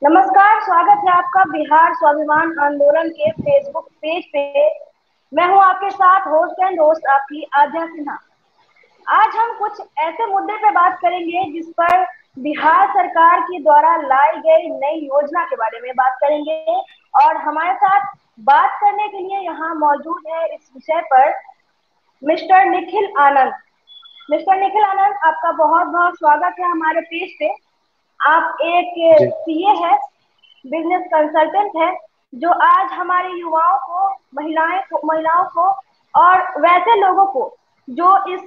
नमस्कार, स्वागत है आपका बिहार स्वाभिमान आंदोलन के फेसबुक पेज पे। मैं हूं आपके साथ होस्ट एंड दोस्त आपकी आद्या सिन्हा। आज हम कुछ ऐसे मुद्दे पे बात करेंगे जिस पर बिहार सरकार के द्वारा लाई गई नई योजना के बारे में बात करेंगे। और हमारे साथ बात करने के लिए यहाँ मौजूद है इस विषय पर मिस्टर निखिल आनंद। मिस्टर निखिल आनंद, आपका बहुत बहुत स्वागत है हमारे पेज पे। आप एक जी। सीए है, बिजनेस कंसल्टेंट है, जो आज हमारे युवाओं को, महिलाओं को और वैसे लोगों को जो इस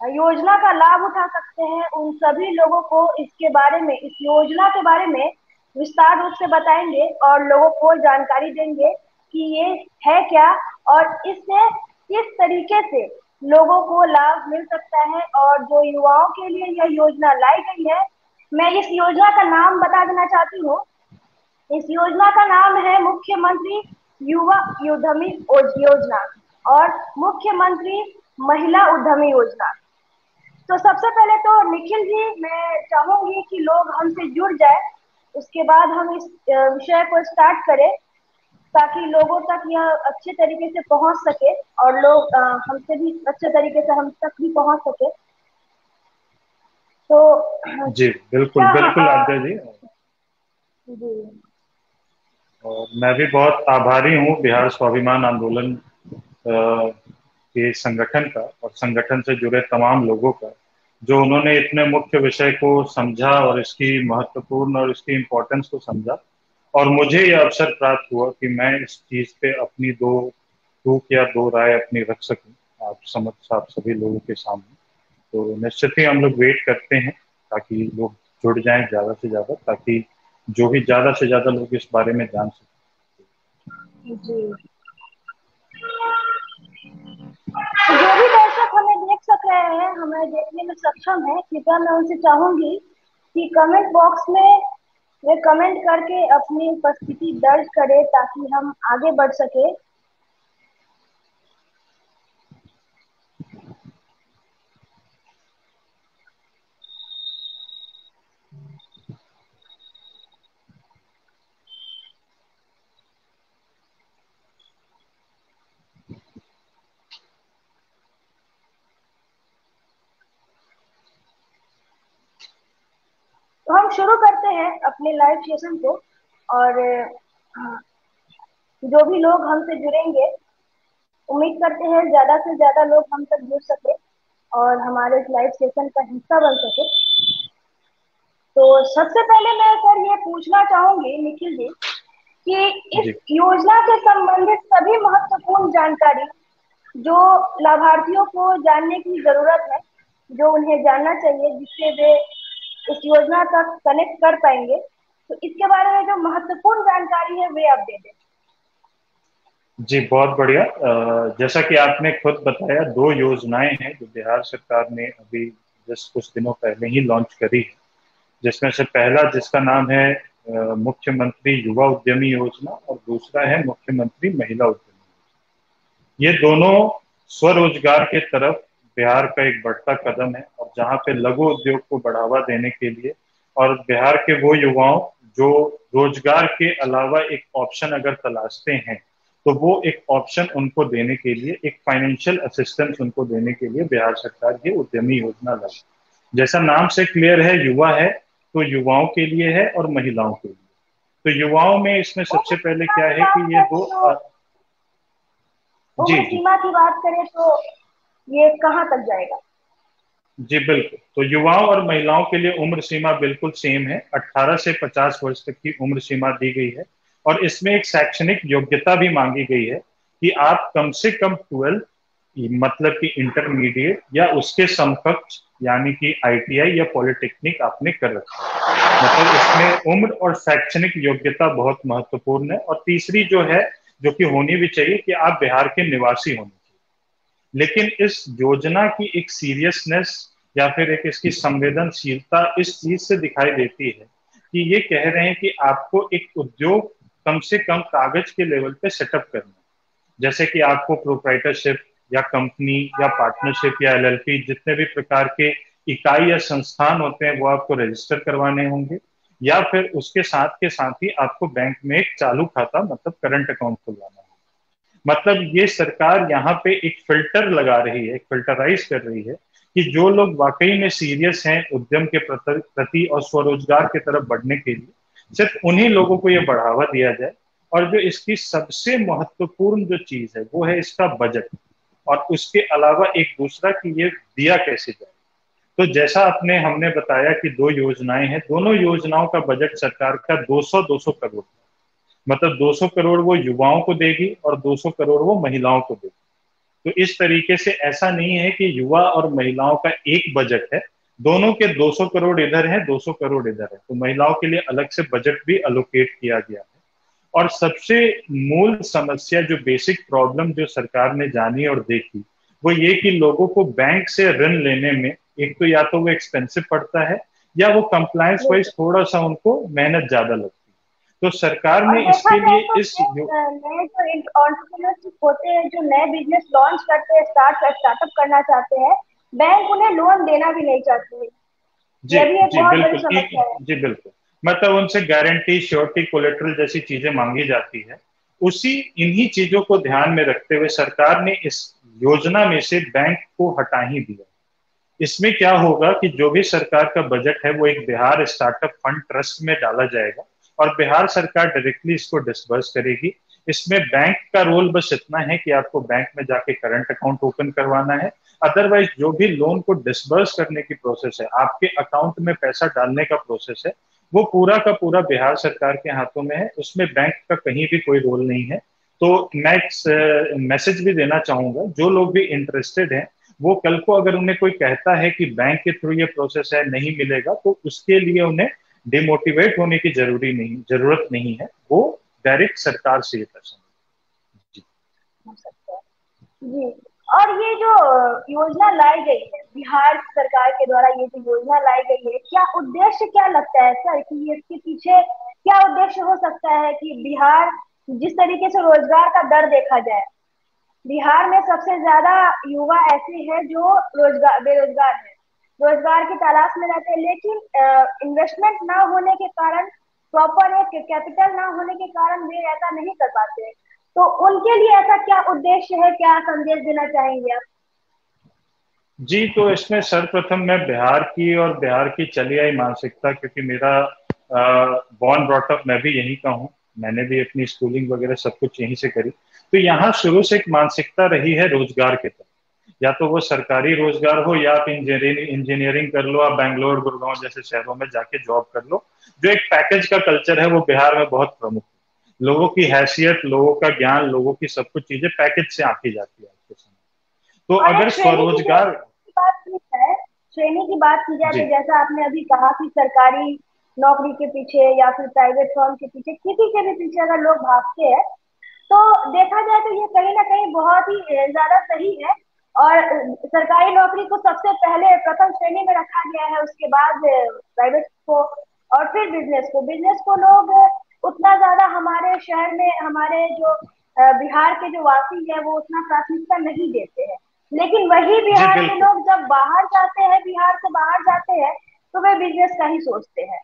योजना का लाभ उठा सकते हैं, उन सभी लोगों को इसके बारे में, इस योजना के बारे में विस्तार रूप से बताएंगे और लोगों को जानकारी देंगे कि ये है क्या और इससे किस तरीके से लोगों को लाभ मिल सकता है। और जो युवाओं के लिए यह योजना लाई गई है, मैं इस योजना का नाम बता देना चाहती हूँ। इस योजना का नाम है मुख्यमंत्री युवा उद्यमी योजना और मुख्यमंत्री महिला उद्यमी योजना। तो सबसे पहले तो निखिल जी, मैं चाहूंगी कि लोग हमसे जुड़ जाए, उसके बाद हम इस विषय को स्टार्ट करें ताकि लोगों तक यह अच्छे तरीके से पहुंच सके और लोग हमसे भी अच्छे तरीके से हम तक भी पहुंच सके। तो जी, बिल्कुल क्या बिल्कुल आद्या जी। जी और मैं भी बहुत आभारी हूँ बिहार स्वाभिमान आंदोलन के संगठन का और संगठन से जुड़े तमाम लोगों का, जो उन्होंने इतने मुख्य विषय को समझा और इसकी महत्वपूर्ण और इसकी इम्पोर्टेंस को समझा। और मुझे यह अवसर प्राप्त हुआ कि मैं इस चीज पे अपनी दो टूक या दो राय अपनी रख सकूं आप सभी लोगों के सामने। तो निश्चित ही हम लोग वेट करते हैं ताकि लोग जुड़ जाएं ज्यादा से ज्यादा, ताकि जो भी ज्यादा से ज्यादा लोग इस बारे में जान सकें। जी, तो जो भी दर्शक हमें देख सक रहे हैं, हमें देखने में सक्षम है, कृपया मैं उनसे चाहूंगी कि कमेंट बॉक्स में वे कमेंट करके अपनी उपस्थिति दर्ज करें ताकि हम आगे बढ़ सके। तो हम शुरू करते हैं अपने लाइव सेशन को। और जो भी लोग हमसे जुड़ेंगे, उम्मीद करते हैं ज्यादा से ज्यादा लोग हम तक जुड़ सके और हमारे इस लाइव सेशन का हिस्सा बन सके। तो सबसे पहले मैं सर ये पूछना चाहूंगी निखिल जी कि इस जी योजना से संबंधित सभी महत्वपूर्ण जानकारी जो लाभार्थियों को जानने की जरूरत है, जो उन्हें जानना चाहिए जिससे वे इस योजना तक कनेक्ट कर पाएंगे, तो इसके बारे में जो महत्वपूर्ण जानकारी है वे आप दे दें। जी, बहुत बढ़िया। जैसा कि आपने खुद बताया, दो योजनाएं हैं जो बिहार सरकार ने अभी जस्ट कुछ दिनों पहले ही लॉन्च करी है, जिसमें से पहला जिसका नाम है मुख्यमंत्री युवा उद्यमी योजना और दूसरा है मुख्यमंत्री महिला उद्यमी। ये दोनों स्वरोजगार के तरफ बिहार का एक बढ़ता कदम है, और जहाँ पे लघु उद्योग को बढ़ावा देने के लिए और बिहार के वो युवाओं जो रोजगार के अलावा एक ऑप्शन अगर तलाशते हैं, तो वो एक ऑप्शन उनको देने के लिए, एक फाइनेंशियल असिस्टेंस उनको देने के लिए बिहार सरकार ये उद्यमी योजना लाई। जैसा नाम से क्लियर है, युवा है तो युवाओं के लिए है और महिलाओं के लिए। तो युवाओं में इसमें सबसे उम्र पहले सीमा क्या की है कि बात ये करें दो तो जी उम्र जी सीमा की बात करें तो ये कहाँ तक जाएगा? जी, बिल्कुल। तो युवाओं और महिलाओं के लिए उम्र सीमा बिल्कुल सेम है, 18 से 50 वर्ष तक की उम्र सीमा दी गई है। और इसमें एक शैक्षणिक योग्यता भी मांगी गई है कि आप कम से कम 12, मतलब कि इंटरमीडिएट या उसके समकक्ष, यानी कि आईटीआई या पॉलिटेक्निक आपने कर रखा है। मतलब इसमें उम्र और शैक्षणिक योग्यता बहुत महत्वपूर्ण है। और तीसरी जो है, जो कि होनी भी चाहिए, कि आप बिहार के निवासी होने चाहिए। लेकिन इस योजना की एक सीरियसनेस या फिर एक इसकी संवेदनशीलता इस चीज से दिखाई देती है कि ये कह रहे हैं कि आपको एक उद्योग कम से कम कागज के लेवल पे सेटअप करना है। जैसे कि आपको प्रोप्राइटरशिप या कंपनी या पार्टनरशिप या एलएलपी, जितने भी प्रकार के इकाई या संस्थान होते हैं, वो आपको रजिस्टर करवाने होंगे। या फिर उसके साथ के साथ ही आपको बैंक में एक चालू खाता मतलब करंट अकाउंट खुलवाना है। मतलब ये सरकार यहाँ पे एक फिल्टर लगा रही है, एक फिल्टराइज कर रही है कि जो लोग वाकई में सीरियस हैं उद्यम के प्रति और स्वरोजगार की तरफ बढ़ने के लिए, सिर्फ उन्हीं लोगों को ये बढ़ावा दिया जाए। और जो इसकी सबसे महत्वपूर्ण जो चीज है वो है इसका बजट। और उसके अलावा एक दूसरा कि ये दिया कैसे जाए। तो जैसा आपने हमने बताया कि दो योजनाएं हैं, दोनों योजनाओं का बजट सरकार का 200 करोड़, मतलब 200 करोड़ वो युवाओं को देगी और 200 करोड़ वो महिलाओं को देगी। तो इस तरीके से ऐसा नहीं है कि युवा और महिलाओं का एक बजट है, दोनों के 200 करोड़ इधर है, 200 करोड़ इधर है। तो महिलाओं के लिए अलग से बजट भी अलोकेट किया गया है। और सबसे मूल समस्या जो बेसिक प्रॉब्लम जो सरकार ने जानी और देखी वो ये कि लोगों को बैंक से ऋण लेने में एक तो या तो वो एक्सपेंसिव पड़ता है या वो कंप्लायंस वाइज थोड़ा सा उनको मेहनत ज्यादा लगती है। तो सरकार और ने देखा इसके जाए लिए तो इस नए जो एंटरप्रेन्योरशिप होते हैं, जो नए बिजनेस लॉन्च करते हैं, स्टार्टअप करना चाहते हैं, बैंक उन्हें लोन देना भी नहीं चाहते हैं। जी यह भी एक जी बहुत बड़ी बिल्कुल समस्या है। जी बिल्कुल। मतलब उनसे गारंटी, श्योरिटी, कोलेट्रल जैसी चीजें मांगी जाती है। उसी इन्हीं चीजों को ध्यान में रखते हुए सरकार ने इस योजना में से बैंक को हटा ही दिया। इसमें क्या होगा कि जो भी सरकार का बजट है वो एक बिहार स्टार्टअप फंड ट्रस्ट में डाला जाएगा और बिहार सरकार डायरेक्टली इसको डिसबर्स करेगी। इसमें बैंक का रोल बस इतना है कि आपको बैंक में जाके करंट अकाउंट ओपन करवाना है। अदरवाइज जो भी लोन को डिसबर्स करने की प्रोसेस है, आपके अकाउंट में पैसा डालने का प्रोसेस है, वो पूरा का पूरा बिहार सरकार के हाथों में है। उसमें बैंक का कहीं भी कोई रोल नहीं है। तो मैं मैसेज भी देना चाहूंगा, जो लोग भी इंटरेस्टेड हैं वो कल को अगर उन्हें कोई कहता है कि बैंक के थ्रू ये प्रोसेस है नहीं मिलेगा, तो उसके लिए उन्हें डिमोटिवेट होने की जरूरत नहीं है। वो डायरेक्ट सरकार से ये पैसा। जी हो सकता है। जी। और ये जो योजना लाई गई है बिहार सरकार के द्वारा, ये जो योजना लाई गई है, क्या उद्देश्य क्या लगता है सर कि ये इसके पीछे क्या उद्देश्य हो सकता है कि बिहार, जिस तरीके से रोजगार का दर देखा जाए, बिहार में सबसे ज्यादा युवा ऐसे हैं जो बेरोजगार हैं, रोजगार की तलाश में रहते हैं, लेकिन इन्वेस्टमेंट ना होने के कारण, प्रॉपर एक कैपिटल ना होने के कारण वे ऐसा नहीं कर पाते हैं। तो उनके लिए ऐसा क्या उद्देश्य है, क्या संदेश देना चाहेंगे आप? जी, तो इसमें सर्वप्रथम मैं बिहार की और बिहार की चली आई मानसिकता, क्योंकि मेरा बॉर्न ब्रॉटअप मैं भी यहीं का हूँ, मैंने भी अपनी स्कूलिंग वगैरह सब कुछ यहीं से करी। तो यहाँ शुरू से एक मानसिकता रही है रोजगार के तरफ, या तो वो सरकारी रोजगार हो या आप इंजीनियरिंग कर लो, आप बैंगलोर गुड़गांव जैसे शहरों में जाके जॉब कर लो। जो एक पैकेज का कल्चर है वो बिहार में बहुत प्रमुख है। लोगों की हैसियत, लोगों का ज्ञान, लोगों की सब कुछ चीजें पैकेज से आकी जाती है आज के समय। तो और एक अगर श्रेणी की स्वरोजगार। बात की जाए, श्रेणी की बात की जाए जी तो जैसा आपने अभी कहा कि सरकारी नौकरी के पीछे या फिर प्राइवेट फर्म के पीछे, किसी के भी पीछे अगर लोग भागते हैं, तो देखा जाए तो ये कहीं ना कहीं बहुत ही ज्यादा सही है। और सरकारी नौकरी को सबसे पहले प्रथम श्रेणी में रखा गया है, उसके बाद प्राइवेट को, और फिर बिजनेस को लोग उतना ज्यादा हमारे शहर में, हमारे जो बिहार के जो वासी है वो उतना प्राथमिकता नहीं देते हैं। लेकिन वही जी बिहार के बिल्कुल। लोग जब बाहर जाते हैं, बिहार से बाहर जाते हैं, तो वे बिजनेस का ही सोचते हैं।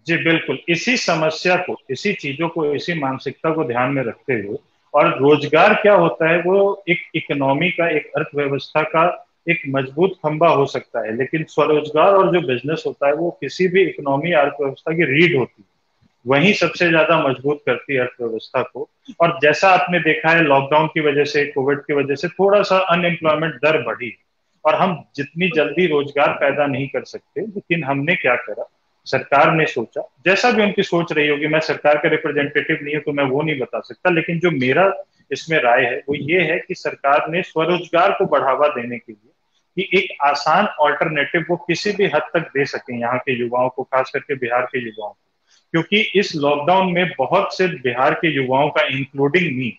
जी बिल्कुल, इसी समस्या को, इसी चीजों को, इसी मानसिकता को ध्यान में रखते हुए, और रोजगार क्या होता है वो एक इकोनॉमी का, एक अर्थव्यवस्था का एक मजबूत खंभा हो सकता है, लेकिन स्वरोजगार और जो बिजनेस होता है वो किसी भी इकोनॉमी अर्थव्यवस्था की रीढ़ होती है, वही सबसे ज्यादा मजबूत करती है अर्थव्यवस्था को। और जैसा आपने देखा है लॉकडाउन की वजह से, कोविड की वजह से थोड़ा सा अनएम्प्लॉयमेंट दर बढ़ी और हम जितनी जल्दी रोजगार पैदा नहीं कर सकते, लेकिन हमने क्या करा, सरकार ने सोचा, जैसा भी उनकी सोच रही होगी, मैं सरकार का रिप्रेजेंटेटिव नहीं हूं तो मैं वो नहीं बता सकता, लेकिन जो मेरा इसमें राय है वो ये है कि सरकार ने स्वरोजगार को बढ़ावा देने के लिए कि एक आसान ऑल्टरनेटिव वो किसी भी हद तक दे सके यहाँ के युवाओं को, खास करके बिहार के युवाओं को। क्योंकि इस लॉकडाउन में बहुत से बिहार के युवाओं का, इंक्लूडिंग मी,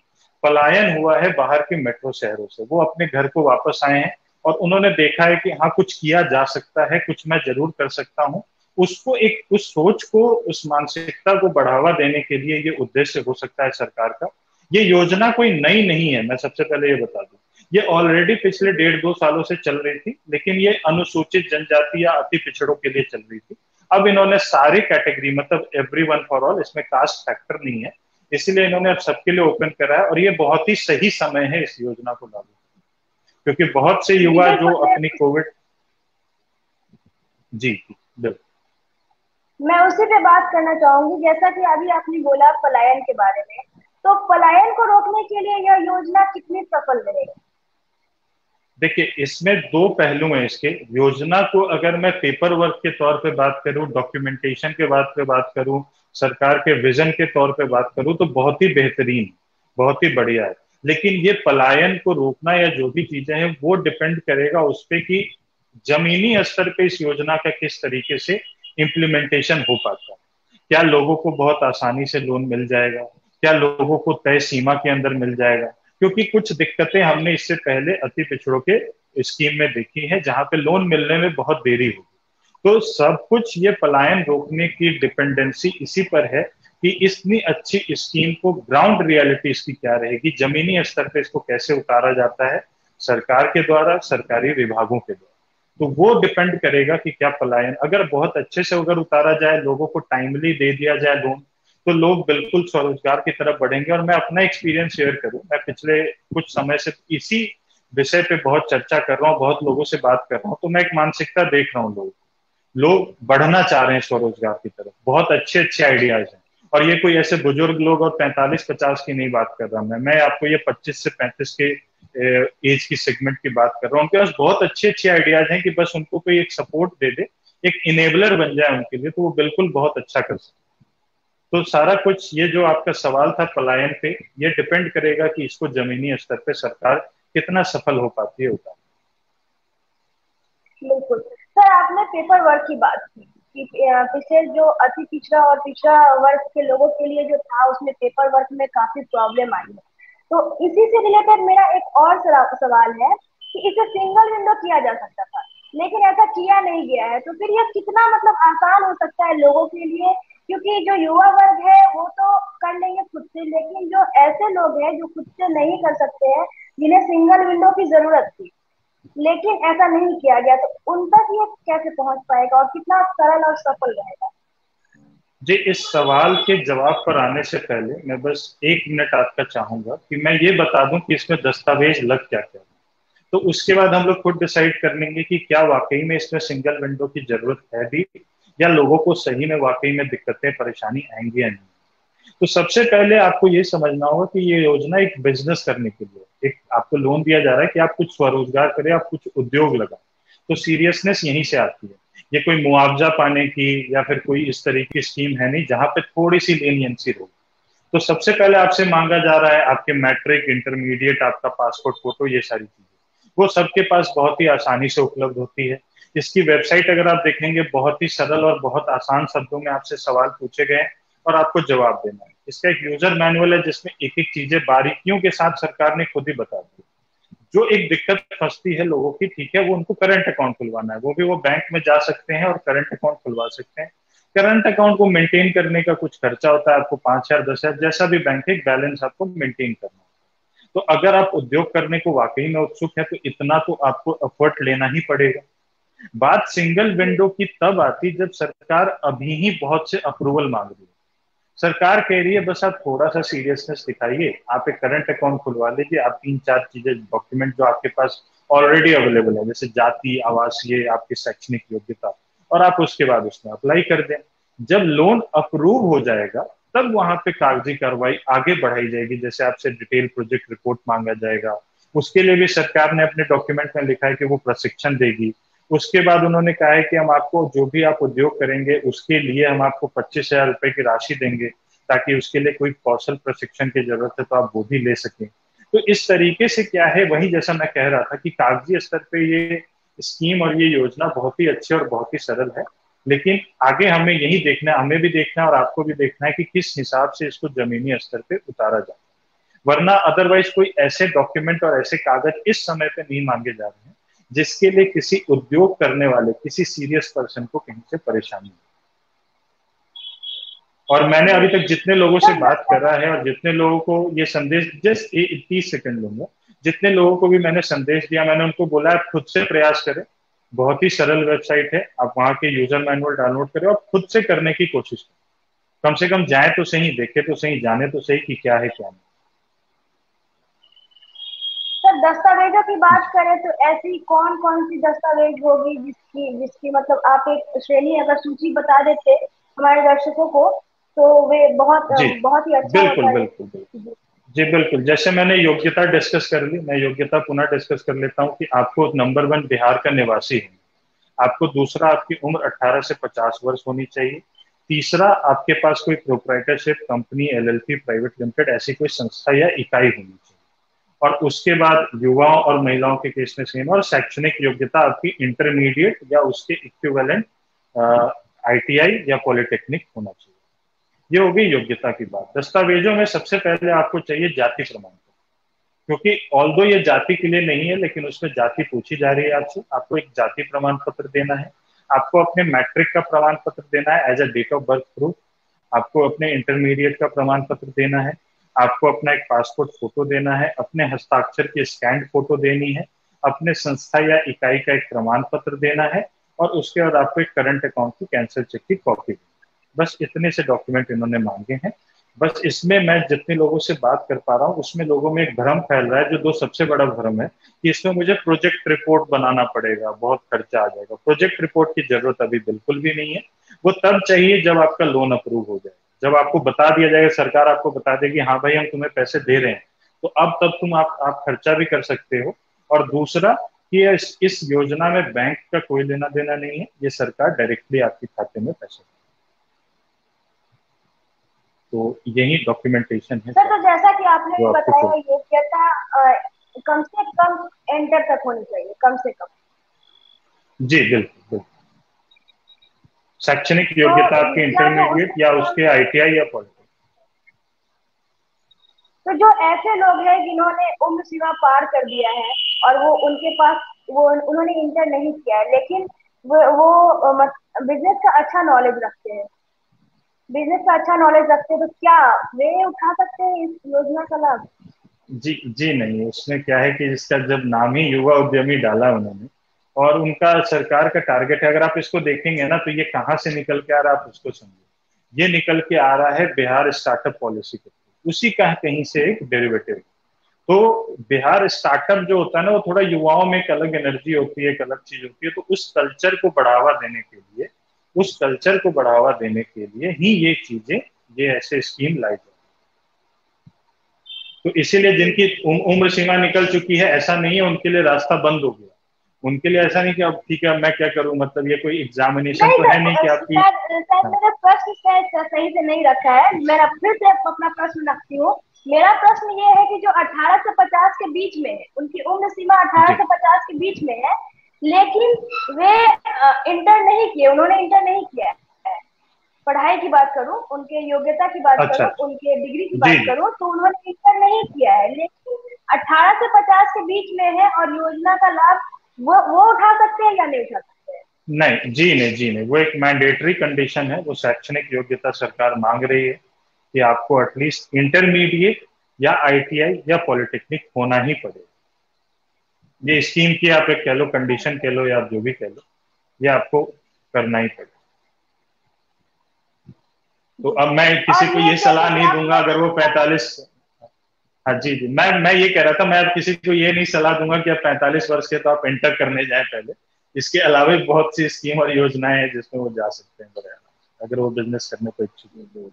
पलायन हुआ है बाहर के मेट्रो शहरों से। वो अपने घर को वापस आए हैं और उन्होंने देखा है कि हाँ कुछ किया जा सकता है, कुछ मैं जरूर कर सकता हूँ। उसको एक, उस सोच को, उस मानसिकता को बढ़ावा देने के लिए ये उद्देश्य हो सकता है सरकार का। ये योजना कोई नई नहीं है, मैं सबसे पहले ये बता दूं, ये ऑलरेडी पिछले 1.5-2 सालों से चल रही थी, लेकिन ये अनुसूचित जनजाति या अति पिछड़ों के लिए चल रही थी। अब इन्होंने सारी कैटेगरी, मतलब एवरी वन फॉर ऑल, इसमें कास्ट फैक्टर नहीं है, इसीलिए इन्होंने अब सबके लिए ओपन करा है। और ये बहुत ही सही समय है इस योजना को लागू, क्योंकि बहुत से जी युवा जो बिल्कुल, अपनी कोविड। जी बिल्कुल। मैं उसी पे बात करना चाहूंगी। जैसा कि अभी आपने बोला पलायन के बारे में, तो पलायन को रोकने के लिए यह योजना कितनी सफल रहेगी? देखिए, इसमें दो पहलू हैं इसके। योजना को अगर मैं पेपर वर्क के तौर पे बात करूं, डॉक्यूमेंटेशन के बात पे बात करूं, सरकार के विजन के तौर पे बात करूं, तो बहुत ही बेहतरीन, बहुत ही बढ़िया है। लेकिन ये पलायन को रोकना या जो भी चीजें हैं वो डिपेंड करेगा उस पे कि जमीनी स्तर पे इस योजना का किस तरीके से इम्प्लीमेंटेशन हो पाता है। क्या लोगों को बहुत आसानी से लोन मिल जाएगा, क्या लोगों को तय सीमा के अंदर मिल जाएगा, क्योंकि कुछ दिक्कतें हमने इससे पहले अति पिछड़ों के स्कीम में देखी हैं जहां पे लोन मिलने में बहुत देरी होगी। तो सब कुछ ये पलायन रोकने की डिपेंडेंसी इसी पर है कि इतनी अच्छी स्कीम को ग्राउंड रियलिटी इसकी क्या रहेगी, जमीनी स्तर पे इसको कैसे उतारा जाता है सरकार के द्वारा, सरकारी विभागों के द्वारा। तो वो डिपेंड करेगा कि क्या पलायन अगर बहुत अच्छे से अगर उतारा जाए, लोगों को टाइमली दे दिया जाए लोन, तो लोग बिल्कुल स्वरोजगार की तरफ बढ़ेंगे। और मैं अपना एक्सपीरियंस शेयर करूं, मैं पिछले कुछ समय से इसी विषय पे बहुत चर्चा कर रहा हूँ, बहुत लोगों से बात कर रहा हूँ, तो मैं एक मानसिकता देख रहा हूँ। लोग बढ़ना चाह रहे हैं स्वरोजगार की तरफ, बहुत अच्छे अच्छे आइडियाज हैं। और ये कोई ऐसे बुजुर्ग लोग और 45-50 की नहीं बात कर रहा मैं आपको ये 25 से 35 के एज की सेगमेंट की बात कर रहा हूँ। उनके पास बहुत अच्छे अच्छे आइडियाज हैं कि बस उनको कोई एक सपोर्ट दे दे, एक इनेबलर बन जाए उनके लिए, तो वो बिल्कुल बहुत अच्छा कर सकते। तो सारा कुछ ये जो आपका सवाल था पलायन पे, ये डिपेंड करेगा कि इसको जमीनी स्तर पे सरकार कितना सफल हो पाती है उतार। बिल्कुल सर, आपने पेपर वर्क की बात की कि पिछले जो अति पिछड़ा और पिछड़ा वर्ग के लोगों के लिए जो था उसमें पेपर वर्क में काफी प्रॉब्लम आई है। तो इसी से रिलेटेड मेरा एक और सवाल है कि इसे सिंगल विंडो किया जा सकता था, लेकिन ऐसा किया नहीं गया है। तो फिर यह कितना मतलब आसान हो सकता है लोगों के लिए? क्योंकि जो युवा वर्ग है वो तो कर लेंगे खुद से, लेकिन जो ऐसे लोग हैं जो खुद से नहीं कर सकते हैं, जिन्हें सिंगल विंडो की जरूरत थी लेकिन ऐसा नहीं किया गया, तो उन तक ये कैसे पहुंच पाएगा और कितना सरल और सफल रहेगा? जी, इस सवाल के जवाब पर आने से पहले मैं बस 1 मिनट आपका चाहूंगा कि मैं ये बता दूं कि इसमें दस्तावेज लग क्या क्या है। तो उसके बाद हम लोग खुद डिसाइड कर लेंगे कि क्या वाकई में इसमें सिंगल विंडो की जरूरत है भी, या लोगों को सही में वाकई में दिक्कतें परेशानी आएंगी या नहीं। तो सबसे पहले आपको ये समझना होगा कि ये योजना एक बिजनेस करने के लिए, एक आपको लोन दिया जा रहा है कि आप कुछ स्वरोजगार करें, आप कुछ उद्योग लगाएं। तो सीरियसनेस यहीं से आती है। ये कोई मुआवजा पाने की या फिर कोई इस तरह की स्कीम है नहीं जहां पे थोड़ी सी लेनियंसी हो। तो सबसे पहले आपसे मांगा जा रहा है आपके मैट्रिक, इंटरमीडिएट, आपका पासपोर्ट फोटो, ये सारी चीजें वो सबके पास बहुत ही आसानी से उपलब्ध होती है। इसकी वेबसाइट अगर आप देखेंगे, बहुत ही सरल और बहुत आसान शब्दों में आपसे सवाल पूछे गए और आपको जवाब देना है। इसका एक यूजर मैनुअल है जिसमें एक एक चीजें बारीकियों के साथ सरकार ने खुद ही बता दी। जो एक दिक्कत फंसती है लोगों की, ठीक है, वो उनको करंट अकाउंट खुलवाना है, वो भी वो बैंक में जा सकते हैं और करंट अकाउंट खुलवा सकते हैं। करंट अकाउंट को मेंटेन करने का कुछ खर्चा होता है, आपको 5,000 10,000 जैसा भी बैंक है, बैलेंस आपको मेंटेन करना है। तो अगर आप उद्योग करने को वाकई में उत्सुक है तो इतना तो आपको एफर्ट लेना ही पड़ेगा। बात सिंगल जी विंडो की तब आती जब सरकार अभी ही बहुत से अप्रूवल मांग रही है। सरकार कह रही है बस आप थोड़ा सा सीरियसनेस दिखाइए, आप एक करंट अकाउंट खुलवा लीजिए, आप 3-4 चीजें डॉक्यूमेंट जो आपके पास ऑलरेडी अवेलेबल है, जैसे जाति, आवासीय, आपकी शैक्षणिक योग्यता, और आप उसके बाद उसमें अप्लाई कर दें। जब लोन अप्रूव हो जाएगा तब वहां पे कागजी कार्रवाई आगे बढ़ाई जाएगी, जैसे आपसे डिटेल प्रोजेक्ट रिपोर्ट मांगा जाएगा। उसके लिए भी सरकार ने अपने डॉक्यूमेंट में लिखा है कि वो प्रशिक्षण देगी। उसके बाद उन्होंने कहा है कि हम आपको जो भी आप उद्योग करेंगे उसके लिए हम आपको 25,000 रुपए की राशि देंगे, ताकि उसके लिए कोई कौशल प्रशिक्षण की जरूरत है तो आप वो भी ले सकें। तो इस तरीके से क्या है, वही जैसा मैं कह रहा था कि कागजी स्तर पे ये स्कीम और ये योजना बहुत ही अच्छी और बहुत ही सरल है। लेकिन आगे हमें यही देखना है, हमें भी देखना है और आपको भी देखना है कि किस हिसाब से इसको जमीनी स्तर पे उतारा जाए। वरना अदरवाइज कोई ऐसे डॉक्यूमेंट और ऐसे कागज इस समय पे नहीं मांगे जा रहे हैं जिसके लिए किसी उद्योग करने वाले, किसी सीरियस पर्सन को कहीं से परेशानी हो। और मैंने जी अभी तक जितने लोगों से सर, बात करा है और जितने लोगों को ये संदेश, जस्ट 30 सेकंड लूंगा, जितने लोगों को भी मैंने संदेश दिया, मैंने उनको बोला आप खुद से प्रयास करें। बहुत ही सरल वेबसाइट है, आप वहाँ के यूजर मैनुअल डाउनलोड करें और खुद से करने की कोशिश करें। कम से कम जाए तो सही, देखे तो सही, जाने तो सही कि क्या है क्या नहीं। सर दस्तावेजों की बात करें तो ऐसी कौन कौन सी दस्तावेज होगी जिसकी जिसकी मतलब आप एक श्रेणी अगर सूची बता देते हमारे दर्शकों को तो वे जी बहुत ही अच्छा बिल्कुल होता है। बिल्कुल बिल्कुल। जी बिल्कुल, जैसे मैंने योग्यता डिस्कस कर ली, मैं योग्यता पुनः डिस्कस कर लेता हूँ कि आपको नंबर 1 बिहार का निवासी है, आपको दूसरा आपकी उम्र 18 से 50 वर्ष होनी चाहिए, तीसरा आपके पास कोई proprietorship company, LLP, private limited ऐसी कोई संस्था या इकाई होनी चाहिए, और उसके बाद युवाओं और महिलाओं के केस में सेम, और शैक्षणिक योग्यता आपकी इंटरमीडिएट या उसके इक्विवेलेंट आईटीआई या पॉलिटेक्निक होना चाहिए। ये हो गई योग्यता की बात। दस्तावेजों में सबसे पहले आपको चाहिए जाति प्रमाण पत्र, क्योंकि ऑल्दो ये जाति के लिए नहीं है लेकिन उसमें जाति पूछी जा रही है आपसे, आपको एक जाति प्रमाण पत्र देना है, आपको अपने मैट्रिक का प्रमाण पत्र देना है as a date of birth proof, आपको अपने इंटरमीडिएट का प्रमाण पत्र देना है, आपको अपना एक पासपोर्ट फोटो देना है, अपने हस्ताक्षर की स्कैंड फोटो देनी है, अपने संस्था या इकाई का एक प्रमाण पत्र देना है, और उसके बाद आपको एक करंट अकाउंट की कैंसिल चेक की कॉपी देनी है। बस इतने से डॉक्यूमेंट इन्होंने मांगे हैं। बस इसमें मैं जितने लोगों से बात कर पा रहा हूँ उसमें लोगों में एक भ्रम फैल रहा है, जो दो सबसे बड़ा भ्रम है कि इसमें मुझे प्रोजेक्ट रिपोर्ट बनाना पड़ेगा, बहुत खर्चा आ जाएगा। प्रोजेक्ट रिपोर्ट की जरूरत अभी बिल्कुल भी नहीं है, वो तब चाहिए जब आपका लोन अप्रूव हो जाए, जब आपको बता दिया जाएगा, सरकार आपको बता देगी हाँ भाई हम तुम्हें पैसे दे रहे हैं, तो अब तब तुम आप खर्चा भी कर सकते हो। और दूसरा कि इस योजना में बैंक का कोई लेना देना नहीं है, ये सरकार डायरेक्टली आपके खाते में पैसे, तो यही डॉक्यूमेंटेशन है सर सर तो जैसा कि आपने जो आपको बताया चाहिए। योग्यता कम से कम एंटर तक होनी चाहिए कम से कम। जी बिल्कुल बिल्कुल। शैक्षणिक तो योग्यता आपकी क्या जो इंटरमीडिएट उससे या कम, उसके आईटीआई या पॉलिटेक्निक। तो जो ऐसे लोग हैं जिन्होंने उम्र सीमा पार कर दिया है और वो उनके पास वो उन्होंने इंटर नहीं किया है लेकिन वो बिजनेस का अच्छा नॉलेज रखते हैं, बिजनेस का अच्छा नॉलेज रखते हैं तो क्या वे उठा सकते हैं इस योजना का लाभ? जी जी नहीं, उसमें क्या है कि इसका जब नाम ही युवा उद्यमी डाला उन्होंने, और उनका सरकार का टारगेट है, अगर आप इसको देखेंगे ना तो ये कहाँ से निकल के आ रहा है आप उसको समझिए, ये निकल के आ रहा है बिहार स्टार्टअप पॉलिसी के थ्रू, उसी का कहीं से एक डेरिवेटिव। तो बिहार स्टार्टअप जो होता है ना, वो थोड़ा युवाओं में एक अलग एनर्जी होती है, एक अलग चीज होती है, तो उस कल्चर को बढ़ावा देने के लिए, उस कल्चर को बढ़ावा देने के लिए ही ये चीजें, ये ऐसे स्कीम लाई जाए। तो इसीलिए जिनकी उम्र सीमा निकल चुकी है, ऐसा नहीं है उनके लिए रास्ता बंद हो गया, उनके लिए ऐसा नहीं कि अब ठीक है मैं क्या करूं, मतलब ये कोई एग्जामिनेशन नहीं तो है नहीं सर, कि आपकी। शायद हाँ मेरा प्रश्न शायद सही से नहीं रखा है, मैं फिर से अपना प्रश्न रखती हूँ। मेरा प्रश्न ये है कि जो 18 से 50 के बीच में है उनकी उम्र सीमा 18 जी से 50 के बीच में है लेकिन वे इंटर नहीं किए, उन्होंने इंटर नहीं किया है। पढ़ाई की बात करूं, उनके योग्यता की बात अच्छा करूं, अच्छा। उनके डिग्री की जी बात जी करूं तो उन्होंने इंटर नहीं किया है लेकिन 18 से 50 के बीच में है और योजना का लाभ वो उठा सकते हैं या नहीं उठा सकते हैं? नहीं, जी नहीं, जी नहीं, वो एक मैंडेटरी कंडीशन है, वो शैक्षणिक योग्यता सरकार मांग रही है कि आपको एटलीस्ट इंटरमीडिएट या आईटीआई या पॉलिटेक्निक होना ही पड़ेगा। ये स्कीम की आप एक कह लो, कंडीशन कह लो, या आप जो भी कह लो, ये आपको करना ही पड़ेगा। तो जी। अब मैं किसी और को ये ये जैसे सलाह कि नहीं दूंगा आपने अगर वो 45। हाँ जी जी, मैं ये कह रहा था, मैं अब किसी को ये नहीं सलाह दूंगा कि आप 45 वर्ष के तो आप एंटर करने जाए पहले। इसके अलावा भी बहुत सी स्कीम और योजनाएं हैं जिसमें वो जा सकते हैं बड़े आराम से, अगर वो बिजनेस करने को इच्छुक है।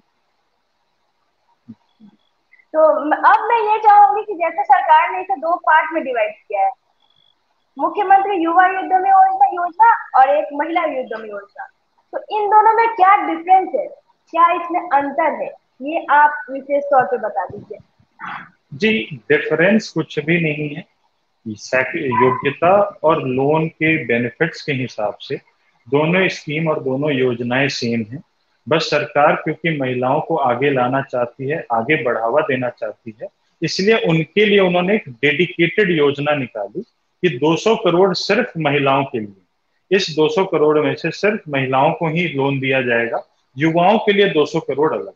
तो अब मैं ये चाहूंगी कि जैसे सरकार ने इसे दो पार्ट में डिवाइड किया है, मुख्यमंत्री युवा उद्यमी योजना योजना और एक महिला उद्यमी योजना, तो इन दोनों में क्या डिफरेंस है, क्या इसमें अंतर है, ये आप विशेष तौर पे बता दीजिए। जी, डिफरेंस कुछ भी नहीं है। योग्यता और लोन के बेनिफिट्स के हिसाब से दोनों स्कीम और दोनों योजनाएं सेम हैं। बस सरकार क्योंकि महिलाओं को आगे लाना चाहती है, आगे बढ़ावा देना चाहती है, इसलिए उनके लिए उन्होंने एक डेडिकेटेड योजना निकाली कि 200 करोड़ सिर्फ महिलाओं के लिए, इस 200 करोड़ में से सिर्फ महिलाओं को ही लोन दिया जाएगा, युवाओं के लिए 200 करोड़ अलग।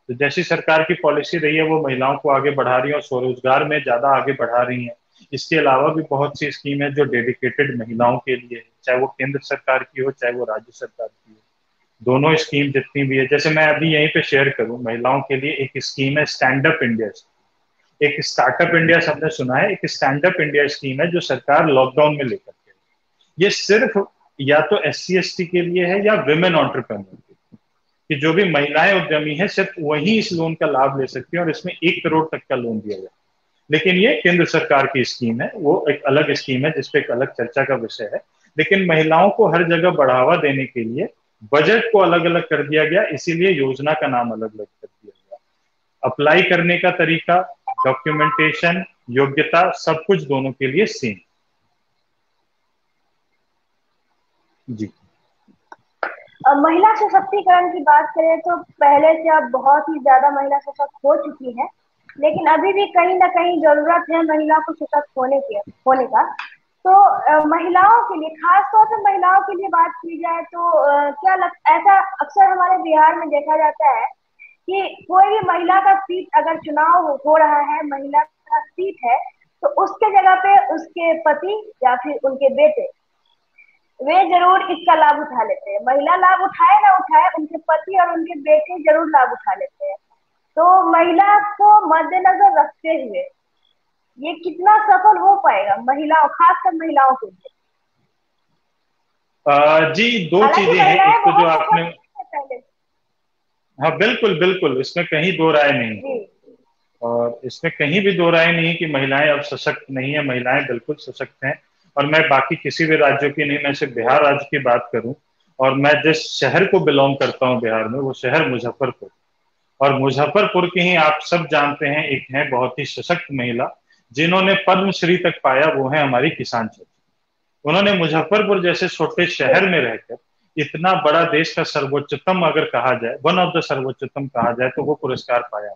तो जैसी सरकार की पॉलिसी रही है वो महिलाओं को आगे बढ़ा रही है और स्वरोजगार में ज्यादा आगे बढ़ा रही है। इसके अलावा भी बहुत सी स्कीम है जो डेडिकेटेड महिलाओं के लिए है, चाहे वो केंद्र सरकार की हो चाहे वो राज्य सरकार की हो। दोनों स्कीम जितनी भी है, जैसे मैं अभी यहीं पे शेयर करूं, महिलाओं के लिए एक स्कीम है स्टैंड अप इंडिया, एक स्टार्टअप इंडिया सबने सुना है, एक स्टैंड अप इंडिया स्कीम है जो सरकार लॉकडाउन में लेकर के, ये सिर्फ या तो SC ST के लिए है या विमेन एंटरप्रेन्योर कि जो भी महिलाएं उद्यमी है सिर्फ वही इस लोन का लाभ ले सकती है, और इसमें 1 करोड़ तक का लोन दिया जाए। लेकिन ये केंद्र सरकार की स्कीम है, वो एक अलग स्कीम है जिसपे एक अलग चर्चा का विषय है। लेकिन महिलाओं को हर जगह बढ़ावा देने के लिए बजट को अलग अलग कर दिया गया, इसीलिए योजना का नाम अलग अलग कर दिया गया। अप्लाई करने का तरीका, डॉक्यूमेंटेशन, योग्यता, सब कुछ दोनों के लिए सेम। जी। महिला सशक्तिकरण की बात करें तो पहले से अब बहुत ही ज्यादा महिला सशक्त हो चुकी है, लेकिन अभी भी कहीं ना कहीं जरूरत है महिला को सशक्त होने का। तो महिलाओं के लिए, खास तौर पर महिलाओं के लिए बात की जाए तो ऐसा अक्सर हमारे बिहार में देखा जाता है कि कोई भी महिला का सीट अगर चुनाव हो रहा है, महिला का सीट है, तो उसके जगह पे उसके पति या फिर उनके बेटे वे जरूर इसका लाभ उठा लेते हैं। महिला लाभ उठाए ना उठाए, उनके पति और उनके बेटे जरूर लाभ उठा लेते हैं। तो महिला को मद्देनजर रखते हुए ये कितना सफल हो पाएगा महिलाओं, खासकर महिलाओं के लिए? जी, दो हालांकि चीजें हैं, एक महिलाएं तो जो बहुत आपने, सशक्त हैं पहले। हाँ बिल्कुल बिल्कुल, इसमें कहीं दो राय नहीं, जी। और इसमें कहीं भी दो राय नहीं कि महिलाएं अब सशक्त नहीं है, महिलाएं बिल्कुल सशक्त हैं। और मैं बाकी किसी भी राज्यों की नहीं, मैं सिर्फ बिहार राज्य की बात करूं, और मैं जिस शहर को बिलोंग करता हूं बिहार में, वो शहर मुजफ्फरपुर, और मुजफ्फरपुर की ही आप सब जानते हैं एक है बहुत ही सशक्त महिला जिन्होंने पद्मश्री तक पाया, वो है हमारी किसान चाची। उन्होंने मुजफ्फरपुर जैसे छोटे शहर में रहकर इतना बड़ा देश का सर्वोच्चतम अगर कहा जाए, वन ऑफ द सर्वोच्चतम कहा जाए, तो वो पुरस्कार पाया।